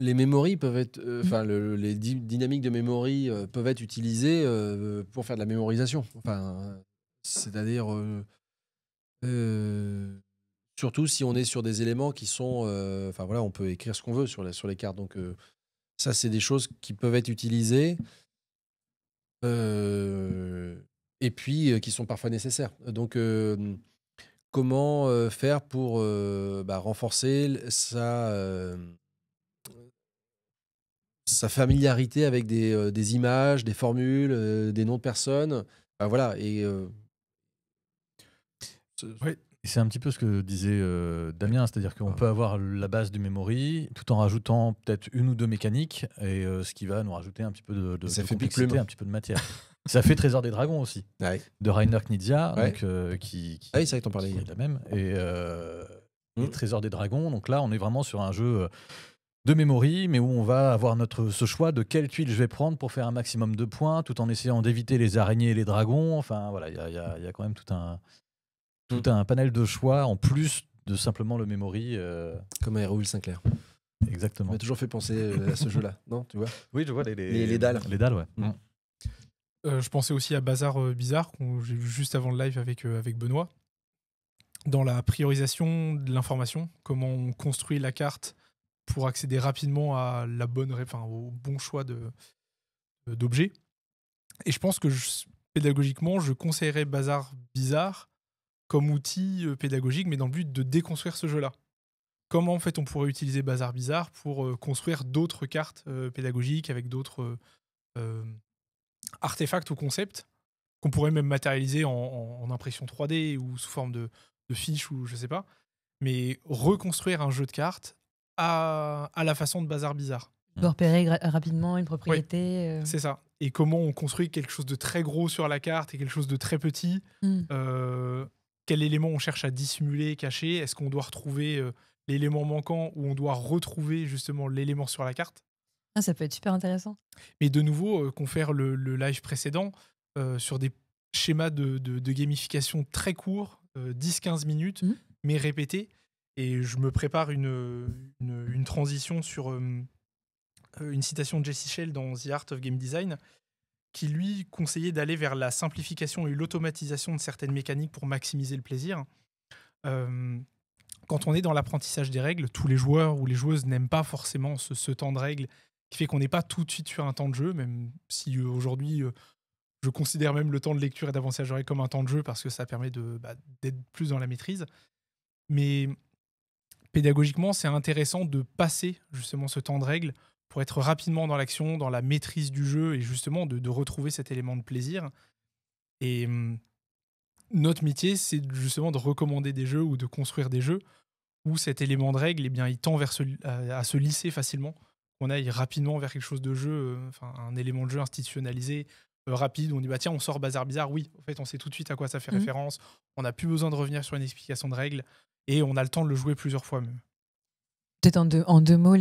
les memories peuvent être, les dynamiques de memory peuvent être utilisées pour faire de la mémorisation. C'est-à-dire surtout si on est sur des éléments qui sont, on peut écrire ce qu'on veut sur les cartes. Donc ça, c'est des choses qui peuvent être utilisées et puis qui sont parfois nécessaires. Donc comment faire pour renforcer sa familiarité avec des images, des formules, des noms de personnes. Voilà. Et c'est un petit peu ce que disait Damien, c'est-à-dire qu'on peut avoir la base du memory tout en rajoutant peut-être une ou deux mécaniques, et ce qui va nous rajouter un petit peu de complexité, un petit peu de matière. Ça fait Trésor des Dragons aussi, de Rainer Knizia, donc, qui c'est vrai que t'en parlais. Qui est la même. Et Trésor des Dragons, donc là on est vraiment sur un jeu de memory, mais où on va avoir ce choix de quelle tuile je vais prendre pour faire un maximum de points, tout en essayant d'éviter les araignées et les dragons. Enfin voilà, il y a quand même tout un panel de choix en plus de simplement le memory. Comme à Héroïle Sinclair. Exactement. Ça m'a toujours fait penser à ce jeu-là, non? Tu vois? Oui, je vois les dalles. Les dalles, ouais. Je pensais aussi à Bazar Bizarre, que j'ai vu juste avant le live avec Benoît. Dans la priorisation de l'information, comment on construit la carte pour accéder rapidement à au bon choix d'objets. Et je pense que pédagogiquement, je conseillerais Bazar Bizarre comme outil pédagogique, mais dans le but de déconstruire ce jeu-là. Comment en fait on pourrait utiliser Bazar Bizarre pour construire d'autres cartes pédagogiques avec d'autres artefacts ou concepts qu'on pourrait même matérialiser en impression 3D ou sous forme de fiches ou je sais pas. Mais reconstruire un jeu de cartes à la façon de Bazar Bizarre. Tu peux repérer rapidement une propriété. Oui, c'est ça. Et comment on construit quelque chose de très gros sur la carte et quelque chose de très petit. Quel élément on cherche à dissimuler, cacher. Est-ce qu'on doit retrouver l'élément manquant ou on doit retrouver justement l'élément sur la carte. Ça peut être super intéressant. Mais de nouveau, confère le live précédent sur des schémas de gamification très courts, 10-15 minutes, mais répétés. Et je me prépare une transition sur une citation de Jesse Shell dans The Art of Game Design, qui lui conseillait d'aller vers la simplification et l'automatisation de certaines mécaniques pour maximiser le plaisir. Quand on est dans l'apprentissage des règles, tous les joueurs ou les joueuses n'aiment pas forcément ce temps de règles qui fait qu'on n'est pas tout de suite sur un temps de jeu, même si aujourd'hui je considère même le temps de lecture et d'avancée à règles comme un temps de jeu parce que ça permet d'être plus dans la maîtrise. Mais pédagogiquement, c'est intéressant de passer justement ce temps de règles pour être rapidement dans l'action, dans la maîtrise du jeu et justement de retrouver cet élément de plaisir. Et notre métier, c'est justement de recommander des jeux ou de construire des jeux où cet élément de règle, eh bien, il tend à se lisser facilement. On aille rapidement vers quelque chose de jeu, un élément de jeu institutionnalisé, rapide, où on dit tiens, on sort Bazar Bizarre, oui, en fait, on sait tout de suite à quoi ça fait référence, on n'a plus besoin de revenir sur une explication de règles, et on a le temps de le jouer plusieurs fois même. Peut-être en deux mots,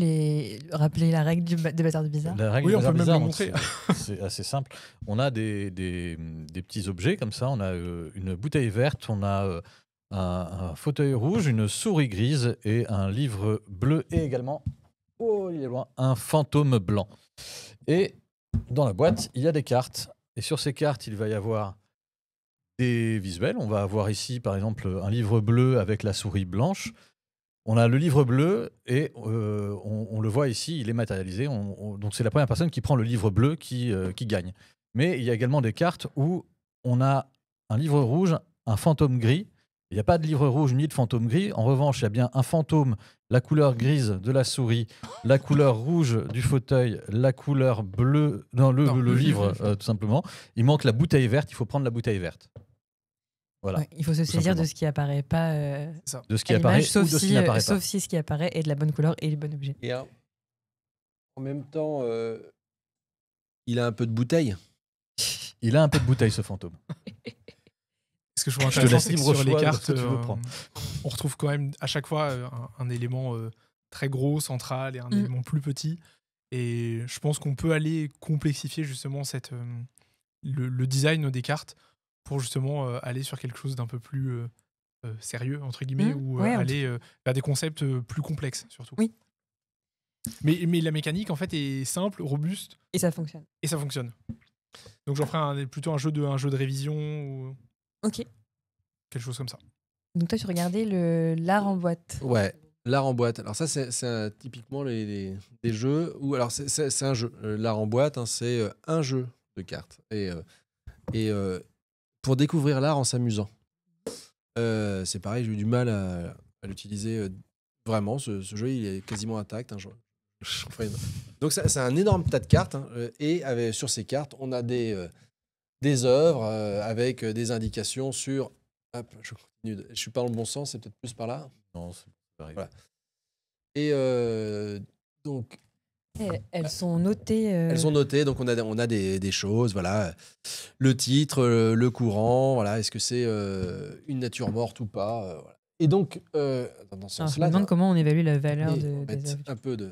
rappeler la règle de Bazar Bizarre. La règle oui, on peut même le montrer. C'est assez simple. On a des petits objets comme ça, on a une bouteille verte, on a un fauteuil rouge, une souris grise et un livre bleu et également, il est loin, un fantôme blanc. Et dans la boîte, il y a des cartes. Et sur ces cartes, il va y avoir des visuels. On va avoir ici, par exemple, un livre bleu avec la souris blanche. On a le livre bleu et on le voit ici, il est matérialisé. Donc c'est la première personne qui prend le livre bleu qui gagne. Mais il y a également des cartes où on a un livre rouge, un fantôme gris. Il n'y a pas de livre rouge ni de fantôme gris. En revanche, il y a bien un fantôme, la couleur grise de la souris, la couleur rouge du fauteuil, la couleur bleue, le livre, tout simplement. Il manque la bouteille verte, il faut prendre la bouteille verte. Voilà. Ouais, il faut se saisir de ce qui apparaît pas De ce qui à apparaît l'image, ou de ce qui n'apparaît pas. sauf si ce qui apparaît est de la bonne couleur et le bon objet. Et en même temps, il a un peu de bouteille. Il a un peu de bouteille, ce fantôme. Ce que je trouve Je te intéressant, laisse c'est que libre sur les choix de cartes, ce que tu veux prendre. on retrouve quand même à chaque fois un élément très gros, central, et un élément plus petit. Et je pense qu'on peut aller complexifier justement le design des cartes pour justement aller sur quelque chose d'un peu plus sérieux, entre guillemets, ou aller vers des concepts plus complexes, surtout. Oui. Mais la mécanique, en fait, est simple, robuste. Et ça fonctionne. Et ça fonctionne. Donc j'en ferai plutôt un jeu de révision ou Ok. quelque chose comme ça. Donc toi, tu regardais l'art en boîte. Ouais, l'art en boîte. Alors ça, c'est typiquement des jeux où... Alors c'est un jeu. L'art en boîte, hein, c'est un jeu de cartes. Et pour découvrir l'art en s'amusant. C'est pareil, j'ai eu du mal à l'utiliser vraiment. Ce jeu, il est quasiment intact. Hein, donc c'est un énorme tas de cartes. Hein, et sur ces cartes, on a des œuvres avec des indications sur... Hop, je continue. Je suis pas dans le bon sens, c'est peut-être plus par là. Non, c'est pareil. Voilà. Et donc... Et elles sont notées. Elles sont notées, donc on a des choses, voilà. Le titre, le courant, voilà. Est-ce que c'est une nature morte ou pas, voilà. Et donc, dans ce Alors, je me sens-là... demande comment on évalue la valeur Mais des on va mettre œuvres. un peu de...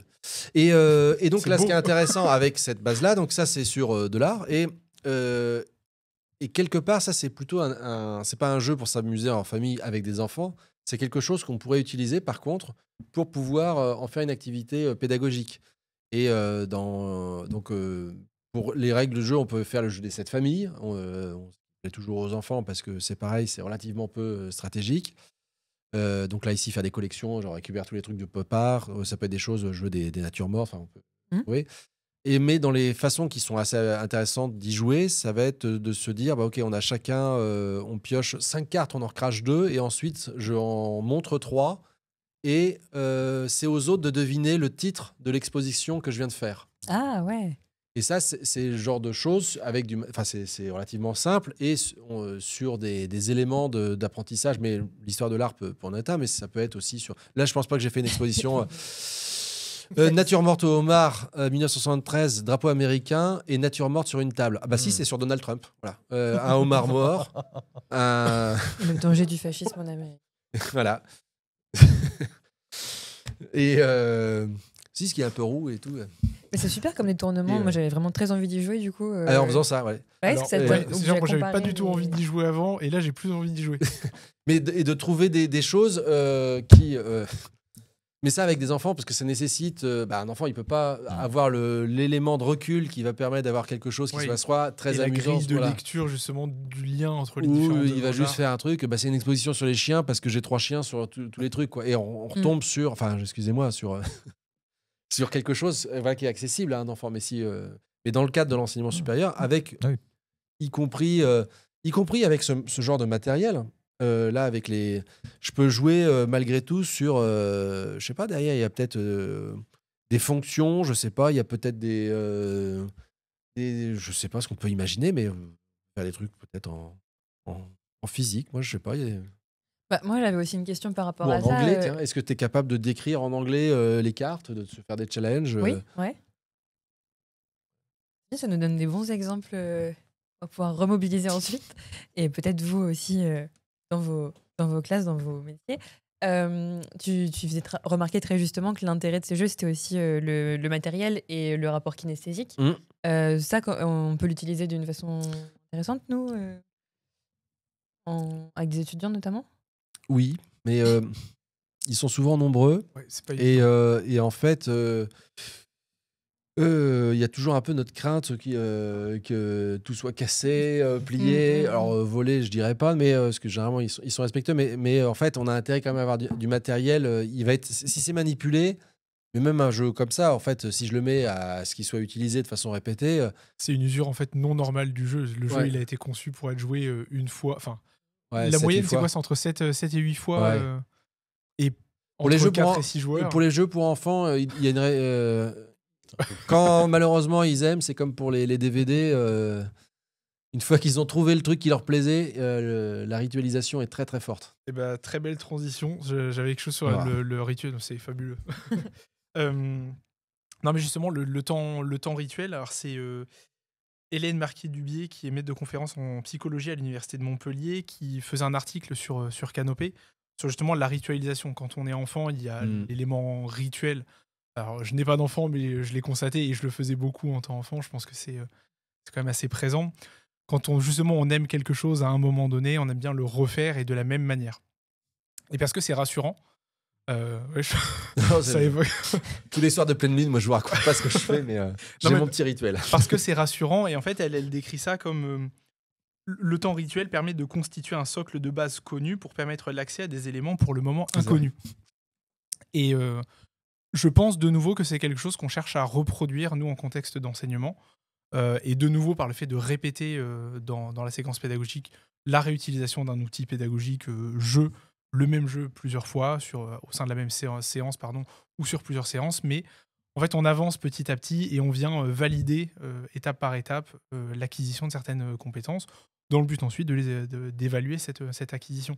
Et donc C'est là, ce beau. qui est intéressant avec cette base-là, donc ça, c'est sur de l'art. Et quelque part, ça, c'est plutôt c'est pas un jeu pour s'amuser en famille avec des enfants. C'est quelque chose qu'on pourrait utiliser, par contre, pour pouvoir en faire une activité pédagogique. Et donc, pour les règles de jeu, on peut faire le jeu des 7 familles. On fait toujours aux enfants parce que c'est pareil, c'est relativement peu stratégique. Donc là, ici, faire des collections, genre récupérer tous les trucs de pop art. Ça peut être des choses, jouer des natures mortes. On peut trouver. Mais dans les façons qui sont assez intéressantes d'y jouer, ça va être de se dire, bah, ok, on a chacun, on pioche 5 cartes, on en recrache 2, et ensuite, je en montre 3. Et c'est aux autres de deviner le titre de l'exposition que je viens de faire. Ah ouais. Et ça, c'est le genre de choses avec c'est relativement simple et sur des éléments d'apprentissage. Mais l'histoire de l'art peut en être un, mais ça peut être aussi sur. Là, je pense pas que j'ai fait une exposition. Nature morte au homard, 1973, drapeau américain et nature morte sur une table. Ah bah si, c'est sur Donald Trump. Voilà, un homard mort, Le danger du fascisme en Amérique. voilà. Et si, ce qui est un peu roux et tout. Mais c'est super comme détournement. Moi, j'avais vraiment très envie d'y jouer du coup. Alors, en faisant ça, ouais. Ouais, Alors, c'est c'est genre, moi, j'avais pas du tout envie d'y jouer avant, et là, j'ai plus envie d'y jouer. Mais de trouver des choses qui. Mais ça avec des enfants, parce que ça nécessite. Un enfant, il peut pas avoir l'élément de recul qui va permettre d'avoir quelque chose qui soit très et amusant. La grille de lecture, justement, du lien entre les différents. Il va juste faire un truc. C'est une exposition sur les chiens parce que j'ai 3 chiens sur tous les trucs, quoi. Et on retombe sur. Enfin, excusez-moi, sur quelque chose qui est accessible à un enfant. Mais mais dans le cadre de l'enseignement supérieur, avec y compris avec ce genre de matériel. Là, avec je peux jouer malgré tout sur, je sais pas, derrière, il y a peut-être des fonctions, je sais pas, il y a peut-être je sais pas ce qu'on peut imaginer, mais faire des trucs peut-être en physique, moi, je sais pas. Moi, j'avais aussi une question par rapport Ou à en ça. anglais, tiens, est-ce que tu es capable de décrire en anglais les cartes, de se faire des challenges Oui, ouais. Ça nous donne des bons exemples. On va pouvoir remobiliser ensuite. Et peut-être vous aussi, dans vos classes, dans vos métiers. Tu faisais remarquer très justement que l'intérêt de ces jeux, c'était aussi le matériel et le rapport kinesthésique. Ça, on peut l'utiliser d'une façon intéressante, nous, avec des étudiants notamment. Oui, mais ils sont souvent nombreux. Ouais, c'est pas et en fait, Il y a toujours un peu notre crainte que tout soit cassé, plié. Alors, volé, je dirais pas, mais parce que généralement, ils sont respectueux. Mais en fait, on a intérêt quand même à avoir du matériel. Il va être, si c'est manipulé, mais même un jeu comme ça, en fait, si je le mets à ce qu'il soit utilisé de façon répétée, C'est une usure en fait non normale du jeu. Le jeu, Ouais. il a été conçu pour être joué une fois. Enfin, ouais, la 7-8 moyenne, c'est fois. quoi? C'est entre 7 et 8 fois. Ouais. Et Pour les entre jeux 4 et 6 joueurs. Pour les jeux pour enfants, il y a quand malheureusement ils aiment, c'est comme pour les DVD. Une fois qu'ils ont trouvé le truc qui leur plaisait, la ritualisation est très très forte. Eh ben, très belle transition. J'avais quelque chose sur Ah. le rituel, donc c'est fabuleux. Non, mais justement, le temps rituel, alors c'est Hélène Marquier-Dubié, qui est maître de conférence en psychologie à l'Université de Montpellier, qui faisait un article sur Canopé, sur justement la ritualisation. Quand on est enfant, il y a l'élément rituel. Alors, je n'ai pas d'enfant, mais je l'ai constaté et je le faisais beaucoup en tant qu'enfant. Je pense que c'est quand même assez présent. Quand justement on aime quelque chose à un moment donné, on aime bien le refaire et de la même manière. Et parce que c'est rassurant. Ouais, Non, ça évoque. Tous les soirs de pleine lune, moi je vous raconte pas ce que je fais, mais j'ai mais- mon petit rituel. Parce que c'est rassurant et en fait elle décrit ça comme le temps rituel permet de constituer un socle de base connu pour permettre l'accès à des éléments pour le moment C'est ça. inconnus. Et je pense de nouveau que c'est quelque chose qu'on cherche à reproduire nous en contexte d'enseignement et de nouveau par le fait de répéter dans la séquence pédagogique la réutilisation d'un outil pédagogique le même jeu plusieurs fois au sein de la même séance ou sur plusieurs séances, mais en fait, on avance petit à petit et on vient valider étape par étape l'acquisition de certaines compétences dans le but ensuite d'évaluer cette acquisition.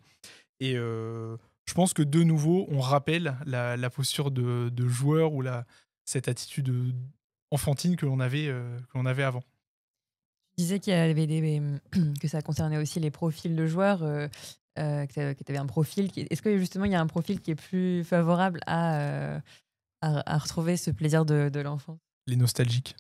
Et je pense que de nouveau, on rappelle la posture de joueur ou cette attitude enfantine que l'on avait avant. Tu disais qu'il y avait que ça concernait aussi les profils de joueurs, que tu avais un profil. Est-ce que justement il y a un profil qui est plus favorable à retrouver ce plaisir de l'enfant? Les nostalgiques.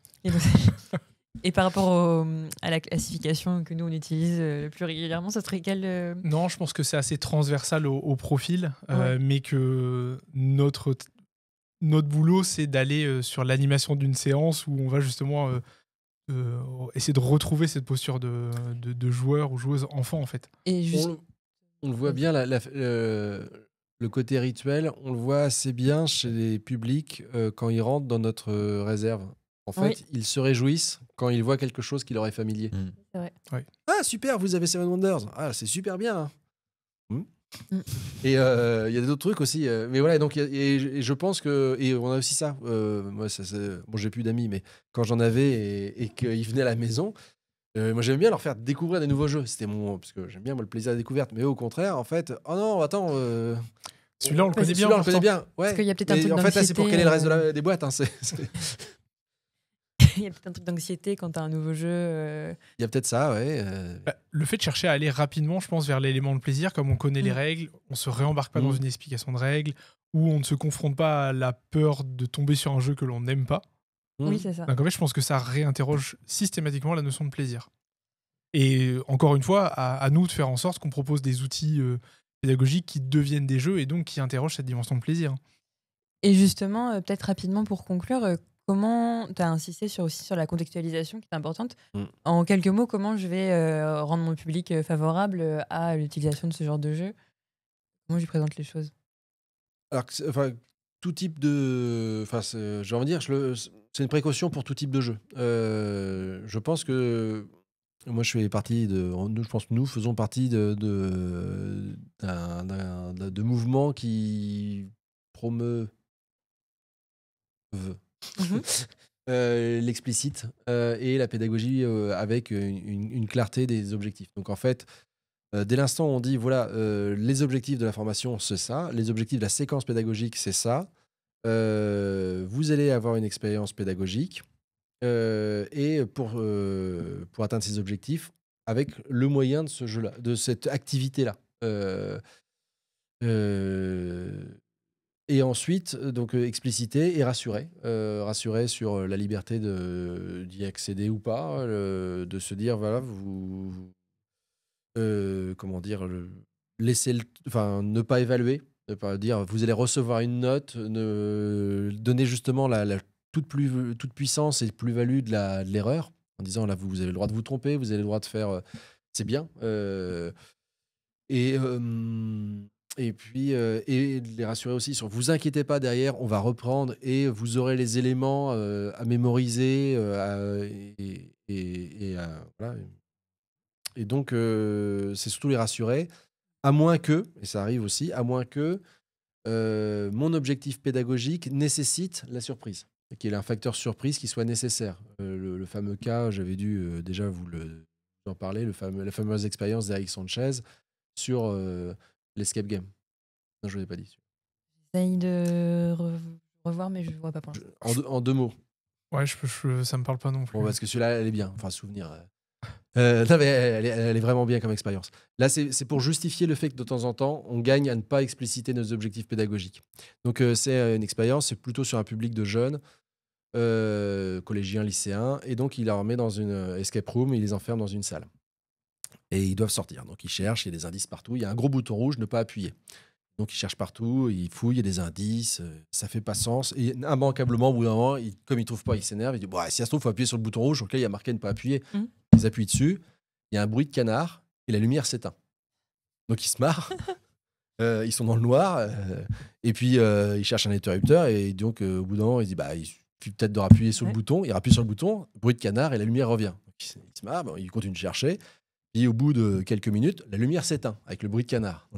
Et par rapport à la classification que nous on utilise le plus régulièrement, ça serait quel Non, je pense que c'est assez transversal au profil, Ouais. mais que notre boulot, c'est d'aller sur l'animation d'une séance où on va justement essayer de retrouver cette posture de joueur ou joueuse enfant, en fait. Et juste, On le voit bien, le côté rituel, on le voit assez bien chez les publics quand ils rentrent dans notre réserve. En fait, Oui. ils se réjouissent quand ils voient quelque chose qui leur est familier. C'est vrai. Ah, super, vous avez Seven Wonders. Ah, c'est super bien. Hein. Mm. Et il y a d'autres trucs aussi. Mais voilà, donc, et je pense que. Et on a aussi ça. Moi, bon, j'ai plus d'amis, mais quand j'en avais et qu'ils venaient à la maison, moi, j'aimais bien leur faire découvrir des nouveaux jeux. C'était parce que j'aime bien, moi, le plaisir de la découverte. Mais eux, au contraire, en fait, oh non, attends. Celui-là, on le connaît bien. Celui-là, on le connaît bien. Ouais. Parce qu'il y a peut-être un Mais truc en fait, là, c'est pour d'anxiété, caler le reste des boîtes. Hein. il y a peut-être un truc d'anxiété quand tu as un nouveau jeu. Il y a peut-être ça, ouais. Bah, le fait de chercher à aller rapidement, je pense, vers l'élément de plaisir, comme on connaît les règles, on se réembarque pas dans une explication de règles, ou on ne se confronte pas à la peur de tomber sur un jeu que l'on n'aime pas. Oui, c'est ça. Donc en fait, je pense que ça réinterroge systématiquement la notion de plaisir. Et encore une fois, à nous de faire en sorte qu'on propose des outils pédagogiques qui deviennent des jeux et donc qui interrogent cette dimension de plaisir. Et justement, peut-être rapidement pour conclure, comment tu as insisté aussi sur la contextualisation qui est importante. En quelques mots, comment je vais rendre mon public favorable à l'utilisation de ce genre de jeu? Comment je lui présente les choses? Alors, tout type de. J'ai envie de dire, c'est une précaution pour tout type de jeu. Je pense que. Moi, je fais partie de. Je pense que nous faisons partie de mouvements qui promeuvent l'explicite et la pédagogie avec une clarté des objectifs. Donc, en fait, dès l'instant où on dit, voilà, les objectifs de la formation, c'est ça, les objectifs de la séquence pédagogique, c'est ça, vous allez avoir une expérience pédagogique et pour atteindre ces objectifs, avec le moyen de ce jeu-là, de cette activité-là. Et ensuite, donc expliciter et rassurer. Rassurer sur la liberté d'y accéder ou pas, de se dire, voilà, comment dire, laisser ne pas évaluer, ne pas dire vous allez recevoir une note, donner justement toute puissance et plus-value de l'erreur, en disant là, vous avez le droit de vous tromper, vous avez le droit de faire. C'est bien. Et puis, et de les rassurer aussi sur vous inquiétez pas derrière, on va reprendre et vous aurez les éléments à mémoriser. Voilà. Et donc, c'est surtout les rassurer, à moins que, et ça arrive aussi, à moins que mon objectif pédagogique nécessite la surprise, qu'il y ait un facteur surprise qui soit nécessaire. Le fameux cas, j'avais dû déjà vous en parler, la fameuse expérience d'Eric Sanchez sur l'escape game. Non, je ne l'ai pas dit. J'essaye de revoir, mais je ne vois pas pour l'instant. En deux mots. Ouais, ça me parle pas non plus. Bon, parce que celui-là, elle est bien. Enfin, souvenir. Non, mais elle est vraiment bien comme expérience. Là, c'est pour justifier le fait que de temps en temps, on gagne à ne pas expliciter nos objectifs pédagogiques. Donc, c'est une expérience, c'est plutôt sur un public de jeunes, collégiens, lycéens, et donc il les remet dans une escape room, il les enferme dans une salle. Et ils doivent sortir. Donc, ils cherchent, il y a des indices partout. Il y a un gros bouton rouge, ne pas appuyer. Donc, ils cherchent partout, ils fouillent, il y a des indices, ça fait pas sens. Et immanquablement, au bout d'un moment, comme ils ne trouvent pas, ils s'énervent. Ils disent si ça se trouve, il faut appuyer sur le bouton rouge sur lequel il y a marqué ne pas appuyer. Ils appuient dessus, il y a un bruit de canard et la lumière s'éteint. Donc, ils se marrent. Ils sont dans le noir. Et puis, ils cherchent un interrupteur. Et donc, au bout d'un moment, ils disent il suffit peut-être de rappuyer sur le bouton. Ils rappuient sur le bouton, bruit de canard et la lumière revient. Donc, ils se marrent, ils continuent de chercher. Puis, au bout de quelques minutes, la lumière s'éteint avec le bruit de canard.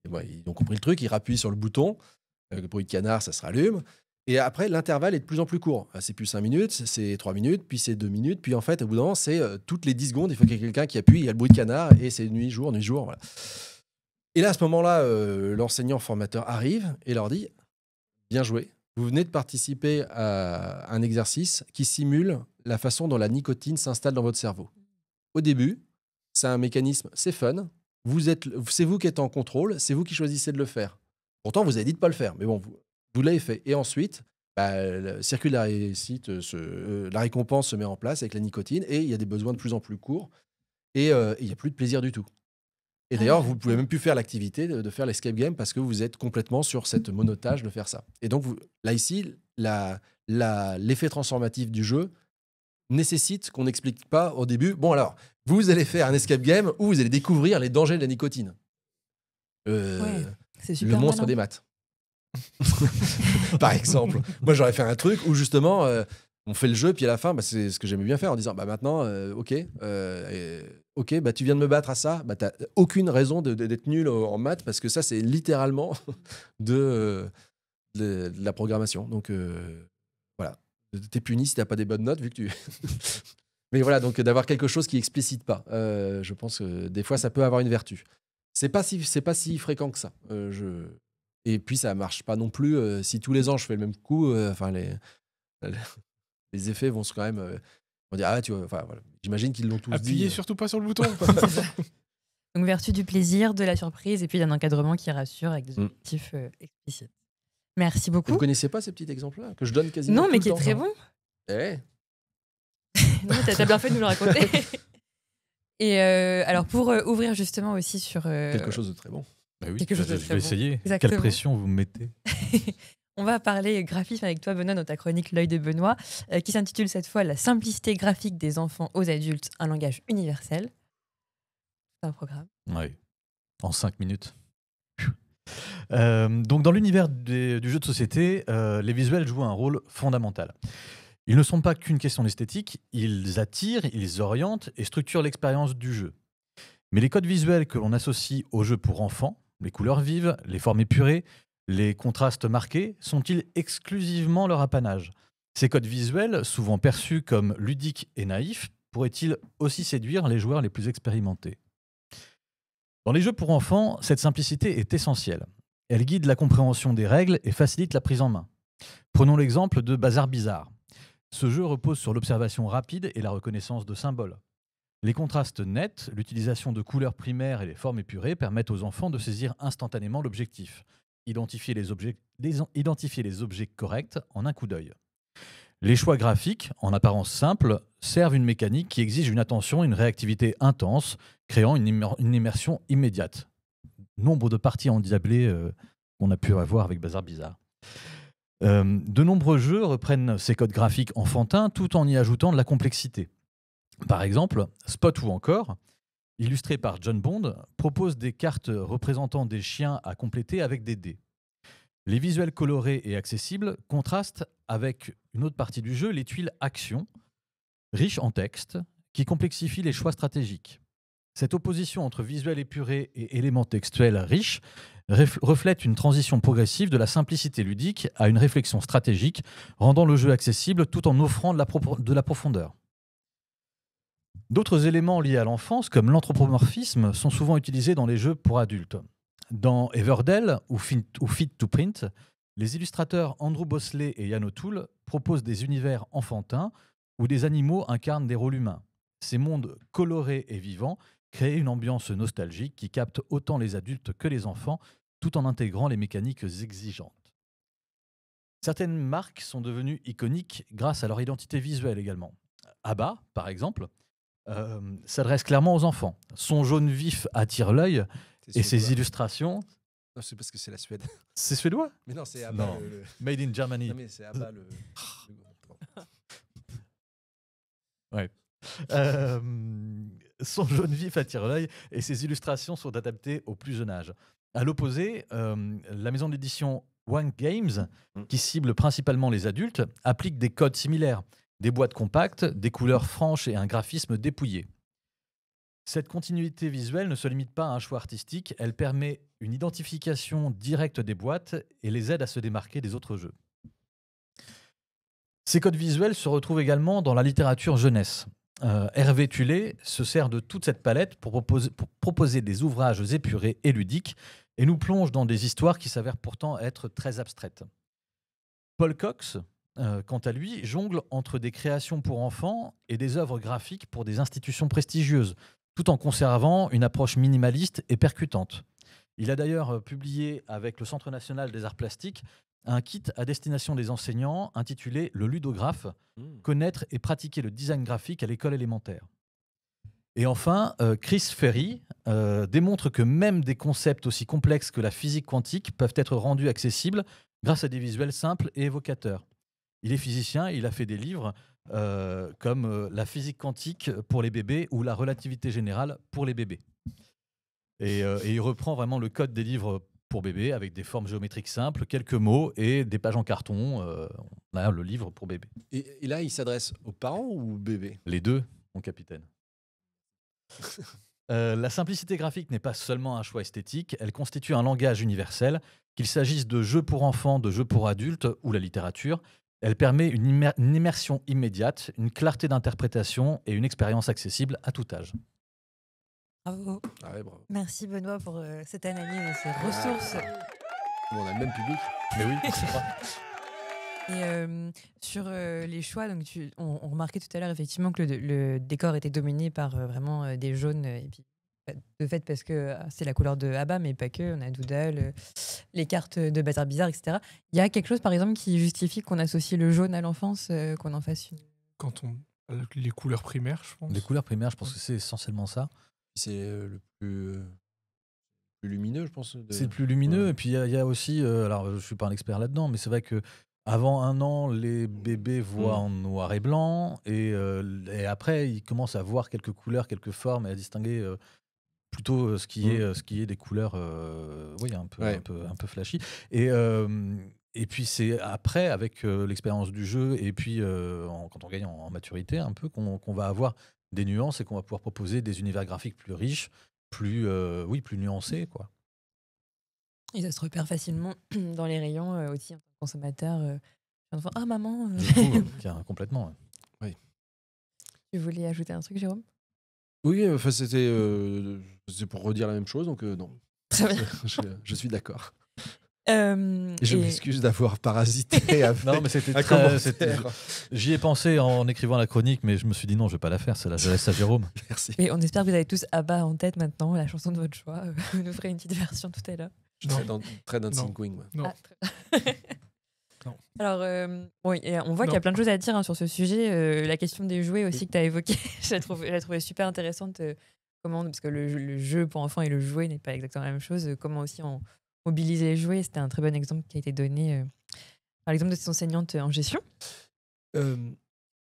Ils ont compris le truc, ils rappuient sur le bouton, le bruit de canard, ça se rallume. Et après, l'intervalle est de plus en plus court. C'est plus 5 minutes, c'est 3 minutes, puis c'est 2 minutes. Puis en fait, au bout d'un moment, c'est toutes les 10 secondes, il faut qu'il y ait quelqu'un qui appuie, il y a le bruit de canard, et c'est nuit, jour. Voilà. Et là, à ce moment-là, l'enseignant formateur arrive et leur dit « Bien joué, vous venez de participer à un exercice qui simule la façon dont la nicotine s'installe dans votre cerveau. Au début, c'est un mécanisme, c'est fun. C'est vous qui êtes en contrôle, c'est vous qui choisissez de le faire. Pourtant, vous avez dit de ne pas le faire, mais bon, vous l'avez fait. Et ensuite, le circuit de la réussite, la récompense se met en place avec la nicotine et il y a des besoins de plus en plus courts et il n'y a plus de plaisir du tout. Et d'ailleurs, vous ne pouvez même plus faire l'activité de faire l'escape game parce que vous êtes complètement sur cette monotage de faire ça. Et donc, là, ici, l'effet transformatif du jeu nécessite qu'on n'explique pas au début. Bon, alors, vous allez faire un escape game où vous allez découvrir les dangers de la nicotine. C'est super le monstre malin. des maths. Par exemple. Moi, j'aurais fait un truc où justement, on fait le jeu, puis à la fin, c'est ce que j'aimais bien faire en disant maintenant, ok, tu viens de me battre à ça, t'as aucune raison d'être nul en maths parce que ça, c'est littéralement de la programmation. Donc, voilà. T'es puni si t'as pas des bonnes notes, vu que tu. Mais voilà, donc d'avoir quelque chose qui explicite pas. Je pense que des fois, ça peut avoir une vertu. C'est pas si fréquent que ça. Et puis, ça marche pas non plus. Si tous les ans, je fais le même coup, les effets vont se quand même. On dit, tu vois, voilà. J'imagine qu'ils l'ont tous dit. Appuyez surtout pas sur le bouton. Donc, vertu du plaisir, de la surprise, et puis d'un encadrement qui rassure avec des objectifs explicites. Merci beaucoup. Vous connaissez pas ces petits exemples-là que je donne quasiment Non, mais tout qui le est temps, très ça. bon. Non, T'as bien fait de nous le raconter. Et alors, pour ouvrir justement aussi sur... quelque chose de très bon. Bah oui, Quelque chose de je très vais bon. essayer. Exactement. Quelle pression vous me mettez? On va parler graphisme avec toi, Benoît, dans ta chronique L'œil de Benoît, qui s'intitule cette fois La simplicité graphique des enfants aux adultes, un langage universel. C'est un programme. Oui, en 5 minutes. Donc, dans l'univers du jeu de société, les visuels jouent un rôle fondamental. Ils ne sont pas qu'une question d'esthétique, ils attirent, ils orientent et structurent l'expérience du jeu. Mais les codes visuels que l'on associe au jeu pour enfants, les couleurs vives, les formes épurées, les contrastes marqués, sont-ils exclusivement leur apanage? Ces codes visuels, souvent perçus comme ludiques et naïfs, pourraient-ils aussi séduire les joueurs les plus expérimentés? Dans les jeux pour enfants, cette simplicité est essentielle. Elle guide la compréhension des règles et facilite la prise en main. Prenons l'exemple de Bazar Bizarre. Ce jeu repose sur l'observation rapide et la reconnaissance de symboles. Les contrastes nets, l'utilisation de couleurs primaires et les formes épurées permettent aux enfants de saisir instantanément l'objectif, identifier les objets corrects en un coup d'œil. Les choix graphiques, en apparence simples, servent une mécanique qui exige une attention et une réactivité intense, créant une immersion immédiate. Nombre de parties endiablées qu'on a pu avoir avec Bazar Bizarre. De nombreux jeux reprennent ces codes graphiques enfantins tout en y ajoutant de la complexité. Par exemple, Spot ou encore, illustré par John Bond, propose des cartes représentant des chiens à compléter avec des dés. Les visuels colorés et accessibles contrastent avec une autre partie du jeu, les tuiles action, riches en texte, qui complexifient les choix stratégiques. Cette opposition entre visuel épuré et éléments textuels riches reflète une transition progressive de la simplicité ludique à une réflexion stratégique, rendant le jeu accessible tout en offrant de la profondeur. D'autres éléments liés à l'enfance, comme l'anthropomorphisme, sont souvent utilisés dans les jeux pour adultes. Dans Everdell ou Fit to Print, les illustrateurs Andrew Bosley et Ian O'Toole proposent des univers enfantins où des animaux incarnent des rôles humains. Ces mondes colorés et vivants créent une ambiance nostalgique qui capte autant les adultes que les enfants, tout en intégrant les mécaniques exigeantes. Certaines marques sont devenues iconiques grâce à leur identité visuelle également. ABBA, par exemple, s'adresse clairement aux enfants. Son jaune vif attire l'œil et ses illustrations... Non, c'est parce que c'est la Suède. C'est suédois? Mais non, c'est ABBA. Non. Made in Germany. Non, mais c'est ABBA le... Ouais. Son jaune vif attire l'œil et ses illustrations sont adaptées au plus jeune âge. À l'opposé, la maison d'édition One Games, qui cible principalement les adultes, applique des codes similaires, des boîtes compactes, des couleurs franches et un graphisme dépouillé. Cette continuité visuelle ne se limite pas à un choix artistique, elle permet une identification directe des boîtes et les aide à se démarquer des autres jeux. Ces codes visuels se retrouvent également dans la littérature jeunesse. Hervé Tullet se sert de toute cette palette pour proposer des ouvrages épurés et ludiques et nous plonge dans des histoires qui s'avèrent pourtant être très abstraites. Paul Cox, quant à lui, jongle entre des créations pour enfants et des œuvres graphiques pour des institutions prestigieuses, tout en conservant une approche minimaliste et percutante. Il a d'ailleurs publié avec le Centre national des arts plastiques un kit à destination des enseignants intitulé « Le ludographe, connaître et pratiquer le design graphique à l'école élémentaire ». Et enfin, Chris Ferry démontre que même des concepts aussi complexes que la physique quantique peuvent être rendus accessibles grâce à des visuels simples et évocateurs. Il est physicien, il a fait des livres comme La physique quantique pour les bébés ou La relativité générale pour les bébés. Et il reprend vraiment le code des livres pour bébés avec des formes géométriques simples, quelques mots et des pages en carton. On a le livre pour bébé. Et là, il s'adresse aux parents ou aux bébés? Les deux, mon capitaine. La simplicité graphique n'est pas seulement un choix esthétique, elle constitue un langage universel, qu'il s'agisse de jeux pour enfants, de jeux pour adultes ou la littérature. Elle permet une immersion immédiate, une clarté d'interprétation et une expérience accessible à tout âge. Bravo. Ah ouais, bravo. Merci Benoît pour cette analyse et ces ressources. On a le même public. Mais oui, c'est ça. Et sur les choix, donc on remarquait tout à l'heure effectivement que le décor était dominé par vraiment des jaunes. Et puis, de fait, parce que c'est la couleur de ABBA, mais pas que. On a Doodle, les cartes de Bazar Bizarre, etc. Il y a quelque chose, par exemple, qui justifie qu'on associe le jaune à l'enfance, qu'on en fasse une. Quand les couleurs primaires, je pense. Les couleurs primaires, je pense que c'est essentiellement ça. C'est le plus lumineux, je pense. C'est le plus lumineux. Et puis il y a aussi, alors je ne suis pas un expert là-dedans, mais c'est vrai que avant 1 an, les bébés voient en noir et blanc. Et après, ils commencent à voir quelques couleurs, quelques formes et à distinguer plutôt ce qui est des couleurs un peu flashy. Et puis c'est après, avec l'expérience du jeu et puis quand on gagne en maturité un peu, qu'on va avoir des nuances et qu'on va pouvoir proposer des univers graphiques plus riches, plus nuancés, quoi. Et ça se repère facilement dans les rayons aussi en tant que consommateur. Ah maman. Je trouve, complètement. Ouais. Oui. Tu voulais ajouter un truc, Jérôme? Oui, enfin c'est pour redire la même chose, donc non. Très bien. Je suis d'accord. Et je m'excuse d'avoir parasité. Non, mais c'était j'y ai pensé en écrivant la chronique, mais je me suis dit non, je vais pas la faire, celle-là, je laisse à Jérôme. Merci. Et on espère que vous avez tous ABBA en tête maintenant, la chanson de votre choix. Vous nous ferez une petite version tout à l'heure. Très Dancing Queen. Ouais. Non. Ah, très... non. Alors, on voit qu'il y a plein de choses à dire sur ce sujet. La question des jouets aussi que tu as évoquée, je l'ai trouvée super intéressante. Parce que le jeu pour enfants et le jouet n'est pas exactement la même chose. Comment aussi on mobiliser les jouets, c'était un très bon exemple qui a été donné par exemple de tes enseignantes en gestion.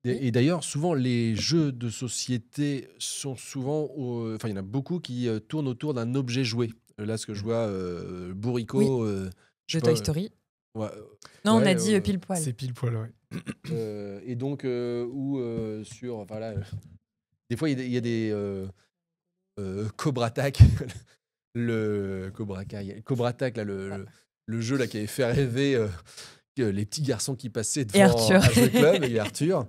Et d'ailleurs, souvent, les jeux de société sont souvent. Enfin, il y en a beaucoup qui tournent autour d'un objet joué. Là, ce que je vois, Bourricot. je sais De pas, Toy Story. ouais, Non, on ouais, a dit pile poil. C'est pile poil, ouais. et donc, ou sur. Enfin, là, des fois, il y a des. Cobra Attack. Le Cobra Attack, là, le jeu là, qui avait fait rêver les petits garçons qui passaient devant Arthur. Jouer Club et Arthur.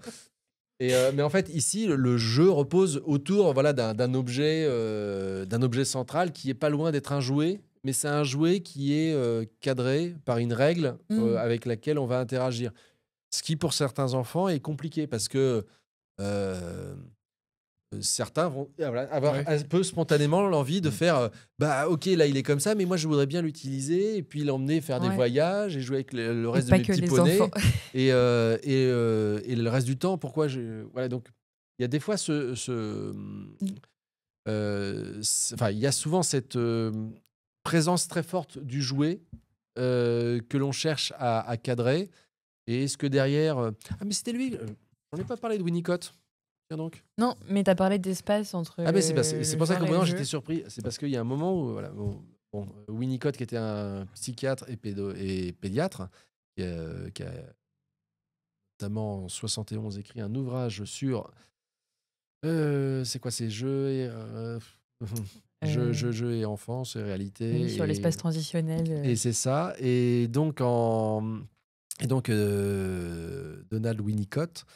Mais en fait, ici, le jeu repose autour d'un objet central qui est pas loin d'être un jouet, mais c'est un jouet qui est cadré par une règle avec laquelle on va interagir. Ce qui, pour certains enfants, est compliqué parce que certains vont avoir un peu spontanément l'envie de faire bah ok, là il est comme ça, mais moi je voudrais bien l'utiliser et puis l'emmener faire des voyages et jouer avec le reste de mes petits poneys et le reste du temps pourquoi voilà. Donc il y a des fois il y a souvent cette présence très forte du jouet que l'on cherche à cadrer. Et est-ce que derrière ah mais c'était lui, j'en ai pas parlé de Winnicott. Donc. Non, mais tu as parlé d'espace entre. Ah, mais c'est pour ça qu'au moment j'étais surpris. C'est parce qu'il y a un moment où Winnicott, qui était un psychiatre et pédiatre, qui a notamment en 71 écrit un ouvrage sur. C'est quoi ces jeux et. Jeux et enfance et réalité. Oui, sur l'espace transitionnel. Et c'est ça. Et donc, Donald Winnicott.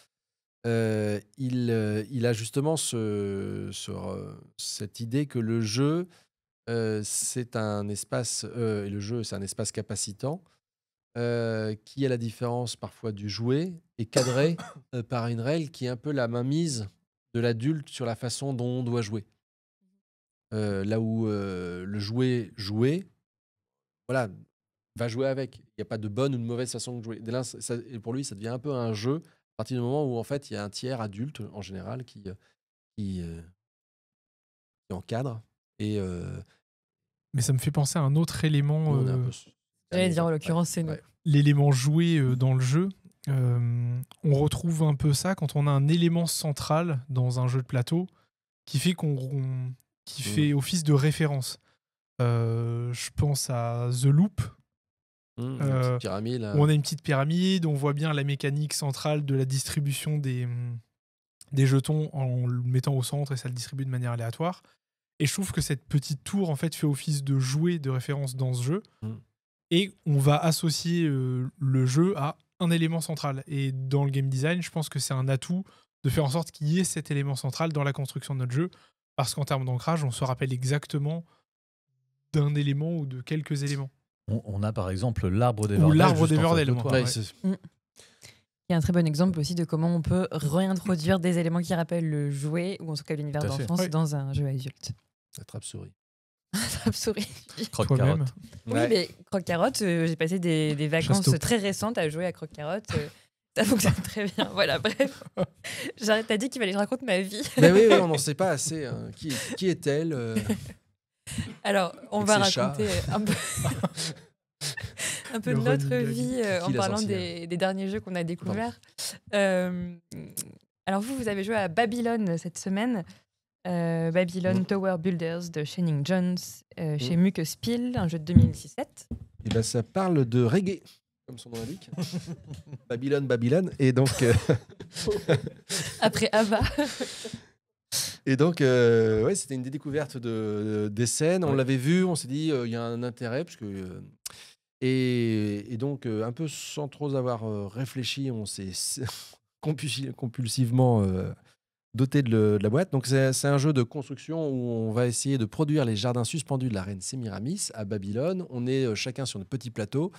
Il a justement cette idée que le jeu, c'est un espace, et le jeu, c'est un espace capacitant, qui, à la différence parfois du jouet, est cadré par une règle qui est un peu la mainmise de l'adulte sur la façon dont on doit jouer. Là où le jouet, voilà, va jouer avec. Il n'y a pas de bonne ou de mauvaise façon de jouer. Dès là, et pour lui, ça devient un peu un jeu. À partir du moment où en fait il y a un tiers adulte en général qui encadre mais ça me fait penser à un autre élément. J'allais dire en l'occurrence c'est nous. L'élément joué dans le jeu. On retrouve un peu ça quand on a un élément central dans un jeu de plateau qui fait fait office de référence. Je pense à The Loop. Une petite pyramide, où on a une petite pyramide, on voit bien la mécanique centrale de la distribution des jetons en le mettant au centre et ça le distribue de manière aléatoire. Et je trouve que cette petite tour en fait fait office de jouet de référence dans ce jeu. Et on va associer le jeu à un élément central. Et dans le game design, je pense que c'est un atout de faire en sorte qu'il y ait cet élément central dans la construction de notre jeu, parce qu'en termes d'ancrage, on se rappelle exactement d'un élément ou de quelques éléments. On a par exemple l'arbre d'Everdell. Ou l'arbre d'Everdell. Il y a un très bon exemple aussi de comment on peut réintroduire des éléments qui rappellent le jouet ou en tout cas l'univers d'enfance dans un jeu adulte. La trappe-souris. Trappe-souris. Croque-carotte. Oui, mais croque-carotte, j'ai passé des vacances très récentes à jouer à croque-carotte. Ça fonctionne très bien. Voilà, bref. T'as dit qu'il fallait que je raconte ma vie. Mais oui, on n'en sait pas assez. Hein. Qui est-elle Alors, on va raconter un peu de notre vie en parlant des derniers jeux qu'on a découverts. Alors, vous avez joué à Babylon cette semaine. Babylon Tower Builders de Channing Jones chez Muke Spiel, un jeu de 2017. Et ben, ça parle de reggae, comme son nom l'indique. Babylone. Et donc. Après Ava. Et donc, c'était une découverte des scènes. On l'avait vu, on s'est dit, il y a un intérêt. Parce que, et donc, un peu sans trop avoir réfléchi, on s'est compulsivement doté de la boîte. Donc, c'est un jeu de construction où on va essayer de produire les jardins suspendus de la reine Sémiramis à Babylone. On est chacun sur notre petit plateau.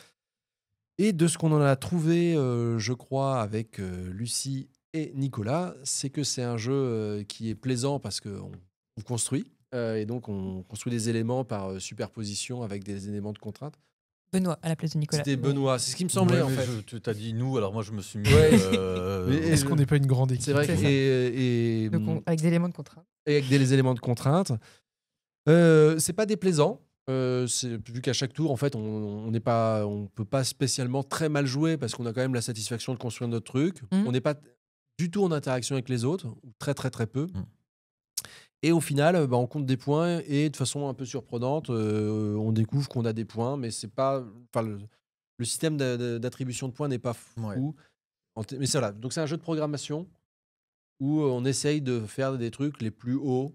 Et de ce qu'on en a trouvé, je crois, avec Lucie et Nicolas, c'est que c'est un jeu qui est plaisant parce qu'on construit. Et donc, on construit des éléments par superposition avec des éléments de contrainte. Benoît à la place de Nicolas. C'était Benoît, c'est ce qui me semblait en fait. Tu t'as dit nous, alors moi je me suis mis. Est-ce qu'on n'est pas une grande équipe? C'est vrai que Donc avec des éléments de contrainte. Et avec des éléments de contrainte. C'est pas déplaisant. Vu qu'à chaque tour, en fait, on peut pas spécialement très mal jouer parce qu'on a quand même la satisfaction de construire notre truc. Mhm. On n'est pas du tout en interaction avec les autres, ou très très très peu. Mhm. Et au final, on compte des points et de façon un peu surprenante, on découvre qu'on a des points, mais c'est pas, enfin, le système d'attribution de points n'est pas fou. Ouais. Mais c'est voilà. Donc c'est un jeu de programmation où on essaye de faire des trucs les plus hauts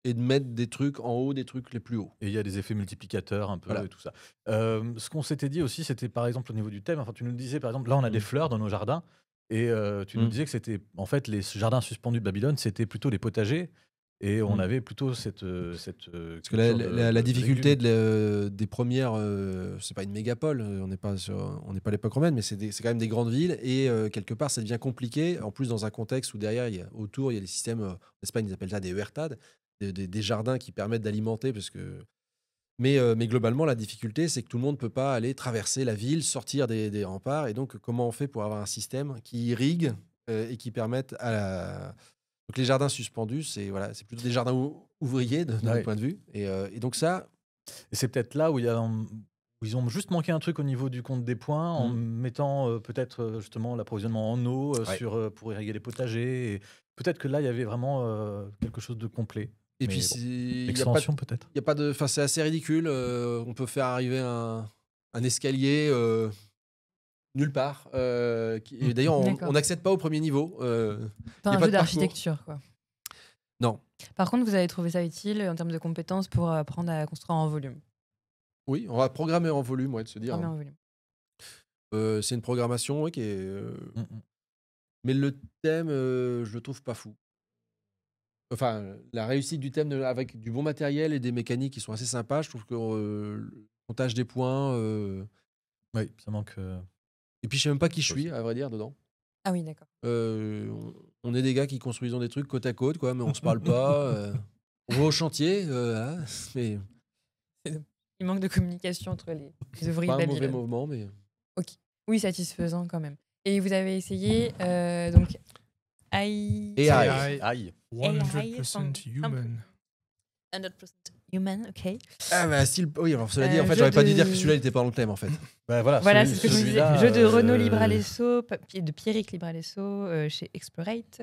et de mettre des trucs en haut des trucs les plus hauts. Et il y a des effets multiplicateurs un peu Voilà. et tout ça. Ce qu'on s'était dit aussi, c'était par exemple au niveau du thème. Enfin, tu nous disais par exemple, là on a des fleurs dans nos jardins. Et tu nous disais que c'était en fait les jardins suspendus de Babylone, c'était plutôt les potagers. Et on avait plutôt cette Parce que la difficulté des premières, c'est pas une mégapole, on n'est pas à l'époque romaine, mais c'est quand même des grandes villes et quelque part ça devient compliqué. En plus dans un contexte où derrière, autour, il y a des systèmes, en Espagne ils appellent ça des huertades, des jardins qui permettent d'alimenter, mais globalement la difficulté c'est que tout le monde peut pas aller traverser la ville, sortir des remparts, et donc comment on fait pour avoir un système qui irrigue et qui permette donc les jardins suspendus, c'est plutôt des jardins ouvriers de mon point de vue. Et donc ça, Et c'est peut-être là où où ils ont juste manqué un truc au niveau du compte des points en mettant peut-être justement l'approvisionnement en eau pour irriguer les potagers. Et peut-être que là, il y avait vraiment quelque chose de complet. et Mais puis bon, il y a extension peut-être. enfin c'est assez ridicule. On peut faire arriver un escalier nulle part. Et d'ailleurs, on n'accède pas au premier niveau. Pas y a un pas jeu de parcours. d'architecture, quoi. Non. Par contre, vous avez trouvé ça utile en termes de compétences pour apprendre à construire en volume. Oui, on va programmer en volume, de se dire. Programmer en volume. C'est une programmation qui est. Mais le thème, je le trouve pas fou. Enfin, la réussite du thème avec du bon matériel et des mécaniques qui sont assez sympas, je trouve que le comptage des points. Oui, ça manque. Et puis, je sais même pas qui je suis, à vrai dire, dedans. Ah oui, d'accord. On est des gars qui construisent des trucs côte à côte, quoi, mais on se parle pas. On va au chantier, voilà, mais Il manque de communication entre les ouvriers pas de un mauvais Babylone. mouvement, mais Oui, satisfaisant quand même. Et vous avez essayé donc AI. AI. Aïe. 100% human. 100% human, ok. Ah bah oui, alors cela dit, en fait, j'aurais pas dû dire que celui-là n'était pas dans le thème, en fait. Bah, voilà, Voilà, c'est ce que je vous disais. celui-là, Jeu de Renaud Libralesso, de Pierrick Libralesso chez Explorate.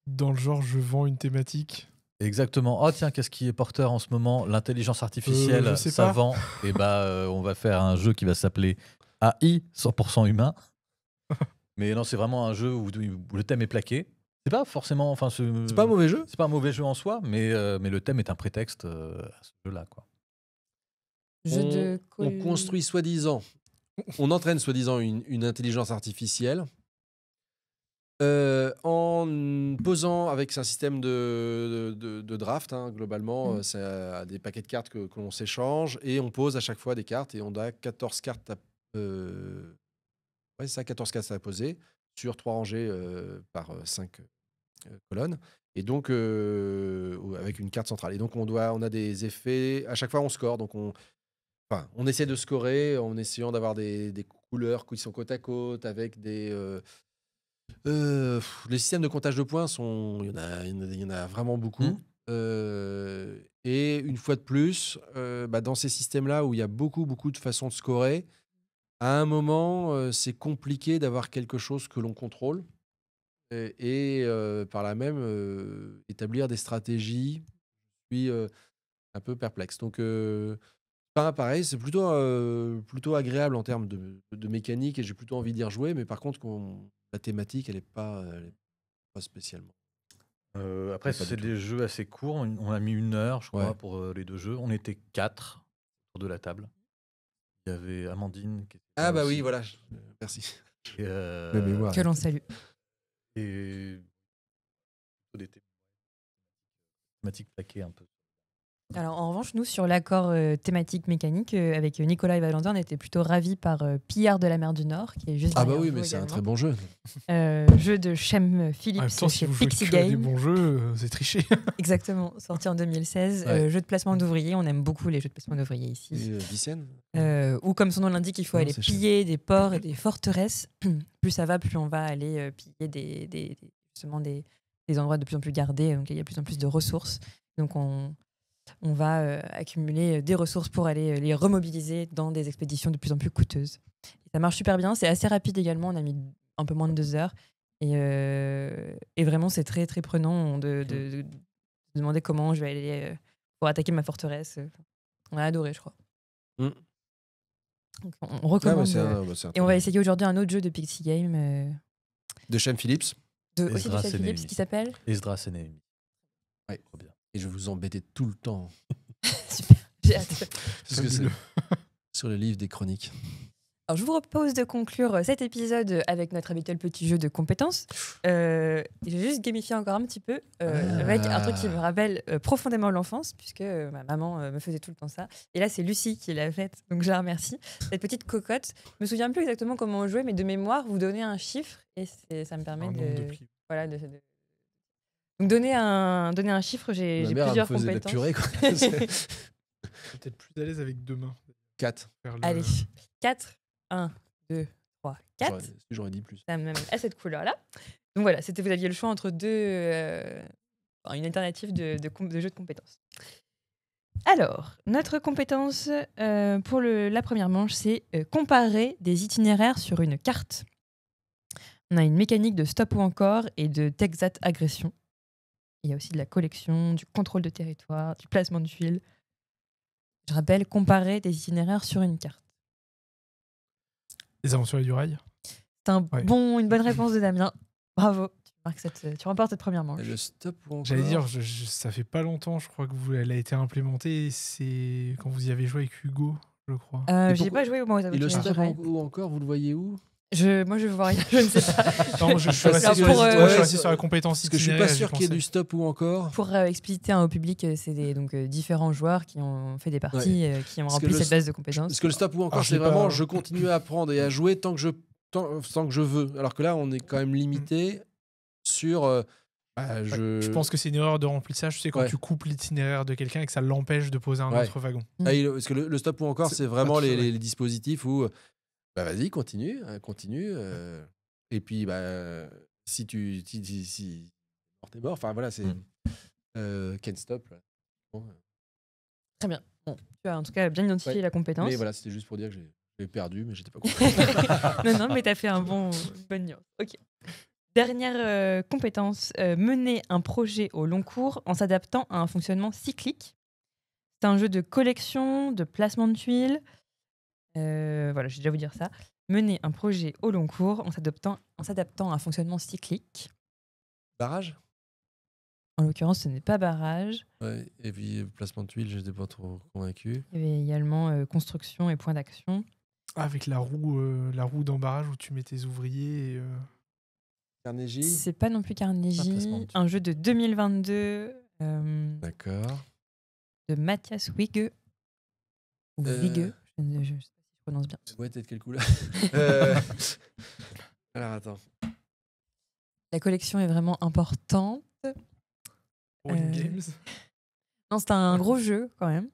Dans le genre, je vends une thématique. Exactement. Oh tiens, qu'est-ce qui est porteur en ce moment? L'intelligence artificielle, je sais ça pas. vend. Et on va faire un jeu qui va s'appeler AI 100% humain. Mais non, c'est vraiment un jeu où le thème est plaqué. C'est pas forcément, enfin, C'est pas un mauvais jeu. c'est pas un mauvais jeu en soi, mais le thème est un prétexte à ce jeu-là, quoi. On construit soi-disant, on entraîne soi-disant une intelligence artificielle en posant avec un système de draft, globalement, c'est des paquets de cartes que l'on s'échange et on pose à chaque fois des cartes et on a 14 cartes ouais, c'est ça, 14 cartes à poser sur 3 rangées par 5 colonnes. Et donc, avec une carte centrale. Et donc, on a des effets. À chaque fois, on score. Donc, on essaie de scorer en essayant d'avoir des couleurs qui sont côte à côte avec des. Les systèmes de comptage de points il y en a vraiment beaucoup. Et une fois de plus, dans ces systèmes-là où il y a beaucoup de façons de scorer, à un moment, c'est compliqué d'avoir quelque chose que l'on contrôle et par là même établir des stratégies. Puis un peu perplexe. Donc, pareil, c'est plutôt agréable en termes de mécanique et j'ai plutôt envie d'y rejouer. Mais par contre, la thématique, elle est pas spécialement. Après, Pas du c'est tout. des jeux assez courts. On a mis 1 heure, je crois, Ouais. pour les 2 jeux. On était 4 autour de la table. Il y avait Amandine qui était Ah là bah aussi. oui, voilà. Merci. Et, Ma mémoire. Que l'on salue. et des thématiques plaquées un peu. Alors, en revanche, nous, sur l'accord thématique mécanique, avec Nicolas et Valentin, on était plutôt ravis par Pillard de la mer du Nord, qui est juste Ah bah derrière oui, vous mais c'est un également. très bon jeu. Jeu de Shem En Phillips même temps, si chez vous jouez Pixie que à des Game. bons jeux, c'est triché. Exactement, sorti en 2016. Ouais. Jeu de placement d'ouvriers, on aime beaucoup les jeux de placement d'ouvriers ici. Et Vicenne. Où, comme son nom l'indique, il faut Non, aller c'est cher. piller des ports et des forteresses. Plus ça va, plus on va aller piller justement des endroits de plus en plus gardés. Donc il y a de plus en plus de ressources. Donc on va accumuler des ressources pour aller les remobiliser dans des expéditions de plus en plus coûteuses. Et ça marche super bien, c'est assez rapide également, on a mis un peu moins de 2 heures. Et vraiment, c'est très, très prenant de demander comment je vais aller pour attaquer ma forteresse. On a adoré, je crois. Mm. Donc, on recommande. Et on va essayer aujourd'hui un autre jeu de Pixie Game. De Shem Phillips. Aussi de Shem Phillips, qui s'appelle Esdras et Néhémie. Ouais. Trop bien. Et je vais vous embêter tout le temps. Super, j'ai hâte. Parce que c'est sur le livre des chroniques. Alors, je vous propose de conclure cet épisode avec notre habituel petit jeu de compétences. Je vais juste gamifier encore un petit peu avec un truc qui me rappelle profondément l'enfance, puisque ma maman me faisait tout le temps ça. Et là, c'est Lucie qui l'a faite, donc je la remercie. Cette petite cocotte. Je me souviens plus exactement comment on jouait, mais de mémoire, vous donnez un chiffre et ça me permet voilà, donc donner un chiffre, j'ai plusieurs compétences. Purée, quoi. Peut-être plus à l'aise avec 2 mains. 4. Allez, 4. 1, 2, 3, 4. J'aurais dit plus. Ça même à cette couleur-là. Donc voilà, vous aviez le choix entre une alternative de jeu de compétences. Alors, notre compétence pour la première manche, c'est comparer des itinéraires sur une carte. On a une mécanique de stop ou encore et de Texat agression. Il y a aussi de la collection, du contrôle de territoire, du placement de tuiles. Je rappelle, comparer des itinéraires sur une carte. Les aventuriers du rail. C'est une bonne réponse de Damien. Bravo. Tu remportes cette première manche. Le stop ou encore. J'allais dire, ça fait pas longtemps, je crois elle a été implémentée. C'est quand vous y avez joué avec Hugo, je crois. J'ai pas joué au moment où vous avez Et le stop ou encore, vous le voyez où? Moi, je vois rien, je ne sais pas. Non, je suis resté sur la compétence parce que je suis pas sûr qu'il y ait du stop ou encore. Pour expliquer au public, c'est différents joueurs qui ont fait des parties, qui ont rempli cette base de compétences. Parce que le stop ou encore, c'est vraiment je continue à apprendre et à jouer tant que je veux. Alors que là, on est quand même limité sur. Je pense que c'est une erreur de remplissage, tu sais, quand tu coupes l'itinéraire de quelqu'un et que ça l'empêche de poser un autre wagon. Parce que le stop ou encore, c'est vraiment les dispositifs où vas-y, continue. Et puis, si t'es mort, enfin voilà, c'est can't stop. Là. Bon. Très bien. Bon, tu as en tout cas bien identifié la compétence. Mais voilà, c'était juste pour dire que j'ai perdu, mais j'étais pas content. non, mais t'as fait une bonne nuance. Ok. Dernière compétence, mener un projet au long cours en s'adaptant à un fonctionnement cyclique. C'est un jeu de collection, de placement de tuiles. Voilà, j'ai déjà vous dire ça. Mener un projet au long cours en s'adaptant à un fonctionnement cyclique. Barrage ? En l'occurrence, ce n'est pas barrage. Ouais, et puis placement de tuiles, je n'étais pas trop convaincu. Il y avait également construction et point d'action. Avec la roue d'embarrage où tu mets tes ouvriers. Carnegie ? C'est pas non plus Carnegie. Un jeu de 2022. D'accord. De Mathias Wigge. Ou Wigge, je ne sais pas si je prononce bien. Ouais, peut-être quelle couleur Alors, attends. La collection est vraiment importante. Games. Non, c'est un gros jeu, quand même.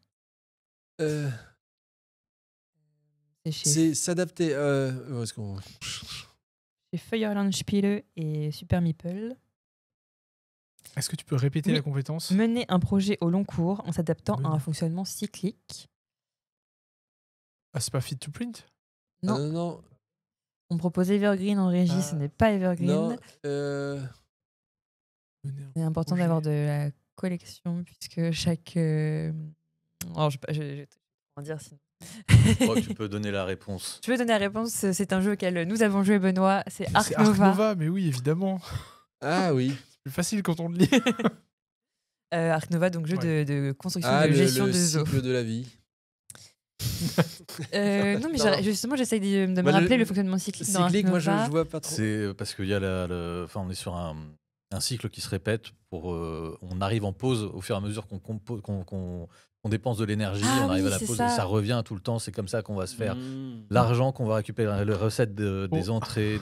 C'est s'adapter. Est-ce qu'on... Chez Feuerlandspiele et Super Meeple. Est-ce que tu peux répéter la compétence ? Mener un projet au long cours en s'adaptant à un fonctionnement cyclique. Ah, c'est pas Fit to Print ? Non. Non. On propose Evergreen en régie, ce n'est pas Evergreen. Non. C'est important d'avoir de la collection puisque chaque. Alors, je vais en dire sinon. Je crois que tu peux donner la réponse. Je veux donner la réponse. C'est un jeu auquel nous avons joué, Benoît. C'est Ark Nova. Ark Nova, mais oui, évidemment. Ah oui. C'est plus facile quand on le lit. Ark Nova, donc jeu de construction et de gestion de zoo. Le cycle de la vie. Non, mais justement, j'essaye de me rappeler le fonctionnement cyclique dans Ark Nova. Moi, je vois pas trop. C'est parce qu'il y a on est sur un cycle qui se répète. On arrive en pause au fur et à mesure qu'on dépense de l'énergie. On arrive à la pause et ça revient tout le temps. C'est comme ça qu'on va se faire l'argent, qu'on va récupérer les recettes des entrées.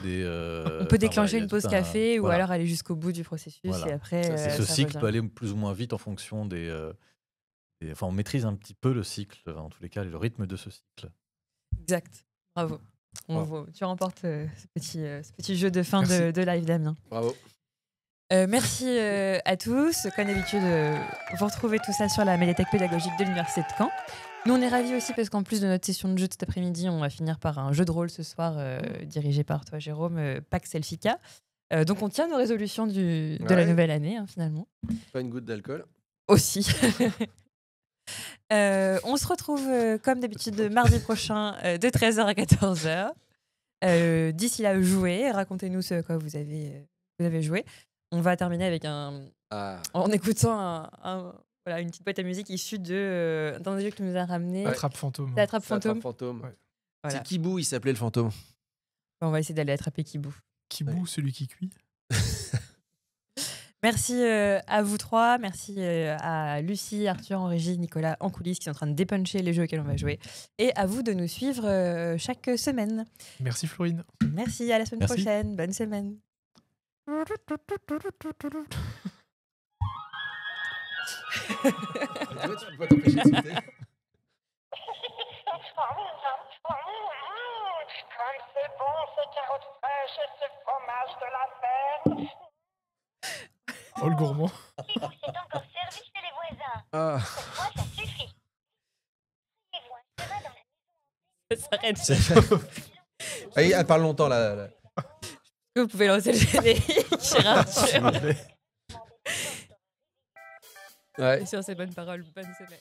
On peut déclencher une pause café ou alors aller jusqu'au bout du processus. Et après, ce cycle peut aller plus ou moins vite en fonction on maîtrise un petit peu le cycle, en tous les cas, le rythme de ce cycle. Exact. Bravo. Tu remportes ce petit jeu de fin de live, Damien. Bravo. Merci à tous. Comme d'habitude, vous retrouvez tout ça sur la médiathèque pédagogique de l'Université de Caen. Nous, on est ravis aussi parce qu'en plus de notre session de jeu de cet après-midi, on va finir par un jeu de rôle ce soir dirigé par toi, Jérôme, Pax Elfica. Donc, on tient nos résolutions de la nouvelle année, hein, finalement. Pas une goutte d'alcool. Aussi. On se retrouve, comme d'habitude, mardi prochain, de 13h à 14h. D'ici là, jouez. Racontez-nous ce à quoi vous avez joué. On va terminer avec en écoutant une petite boîte à musique issue d'un jeu que tu nous as ramené. La trappe fantôme. La trappe fantôme. Ouais. Voilà. C'est Kibou, il s'appelait le fantôme. On va essayer d'aller attraper Kibou. Kibou, celui qui cuit. Merci à vous trois. Merci à Lucie, Arthur en régie, Nicolas en coulisses qui sont en train de dépuncher les jeux auxquels on va jouer. Et à vous de nous suivre chaque semaine. Merci Florine. Merci, à la semaine prochaine. Bonne semaine. Tu peux pas t'empêcher de sauter. Comme c'est bon, ces carottes fraîches et ce fromage de la ferme. Oh le gourmand. C'est encore servi chez les voisins. Ah. Pour moi, ça suffit. Asseyez-vous un chemin dans la Ça s'arrête. Ah, elle parle longtemps là. Vous pouvez lancer le générique, cher Arthur. Ouais. Et sur ces bonnes paroles, bonne semaine.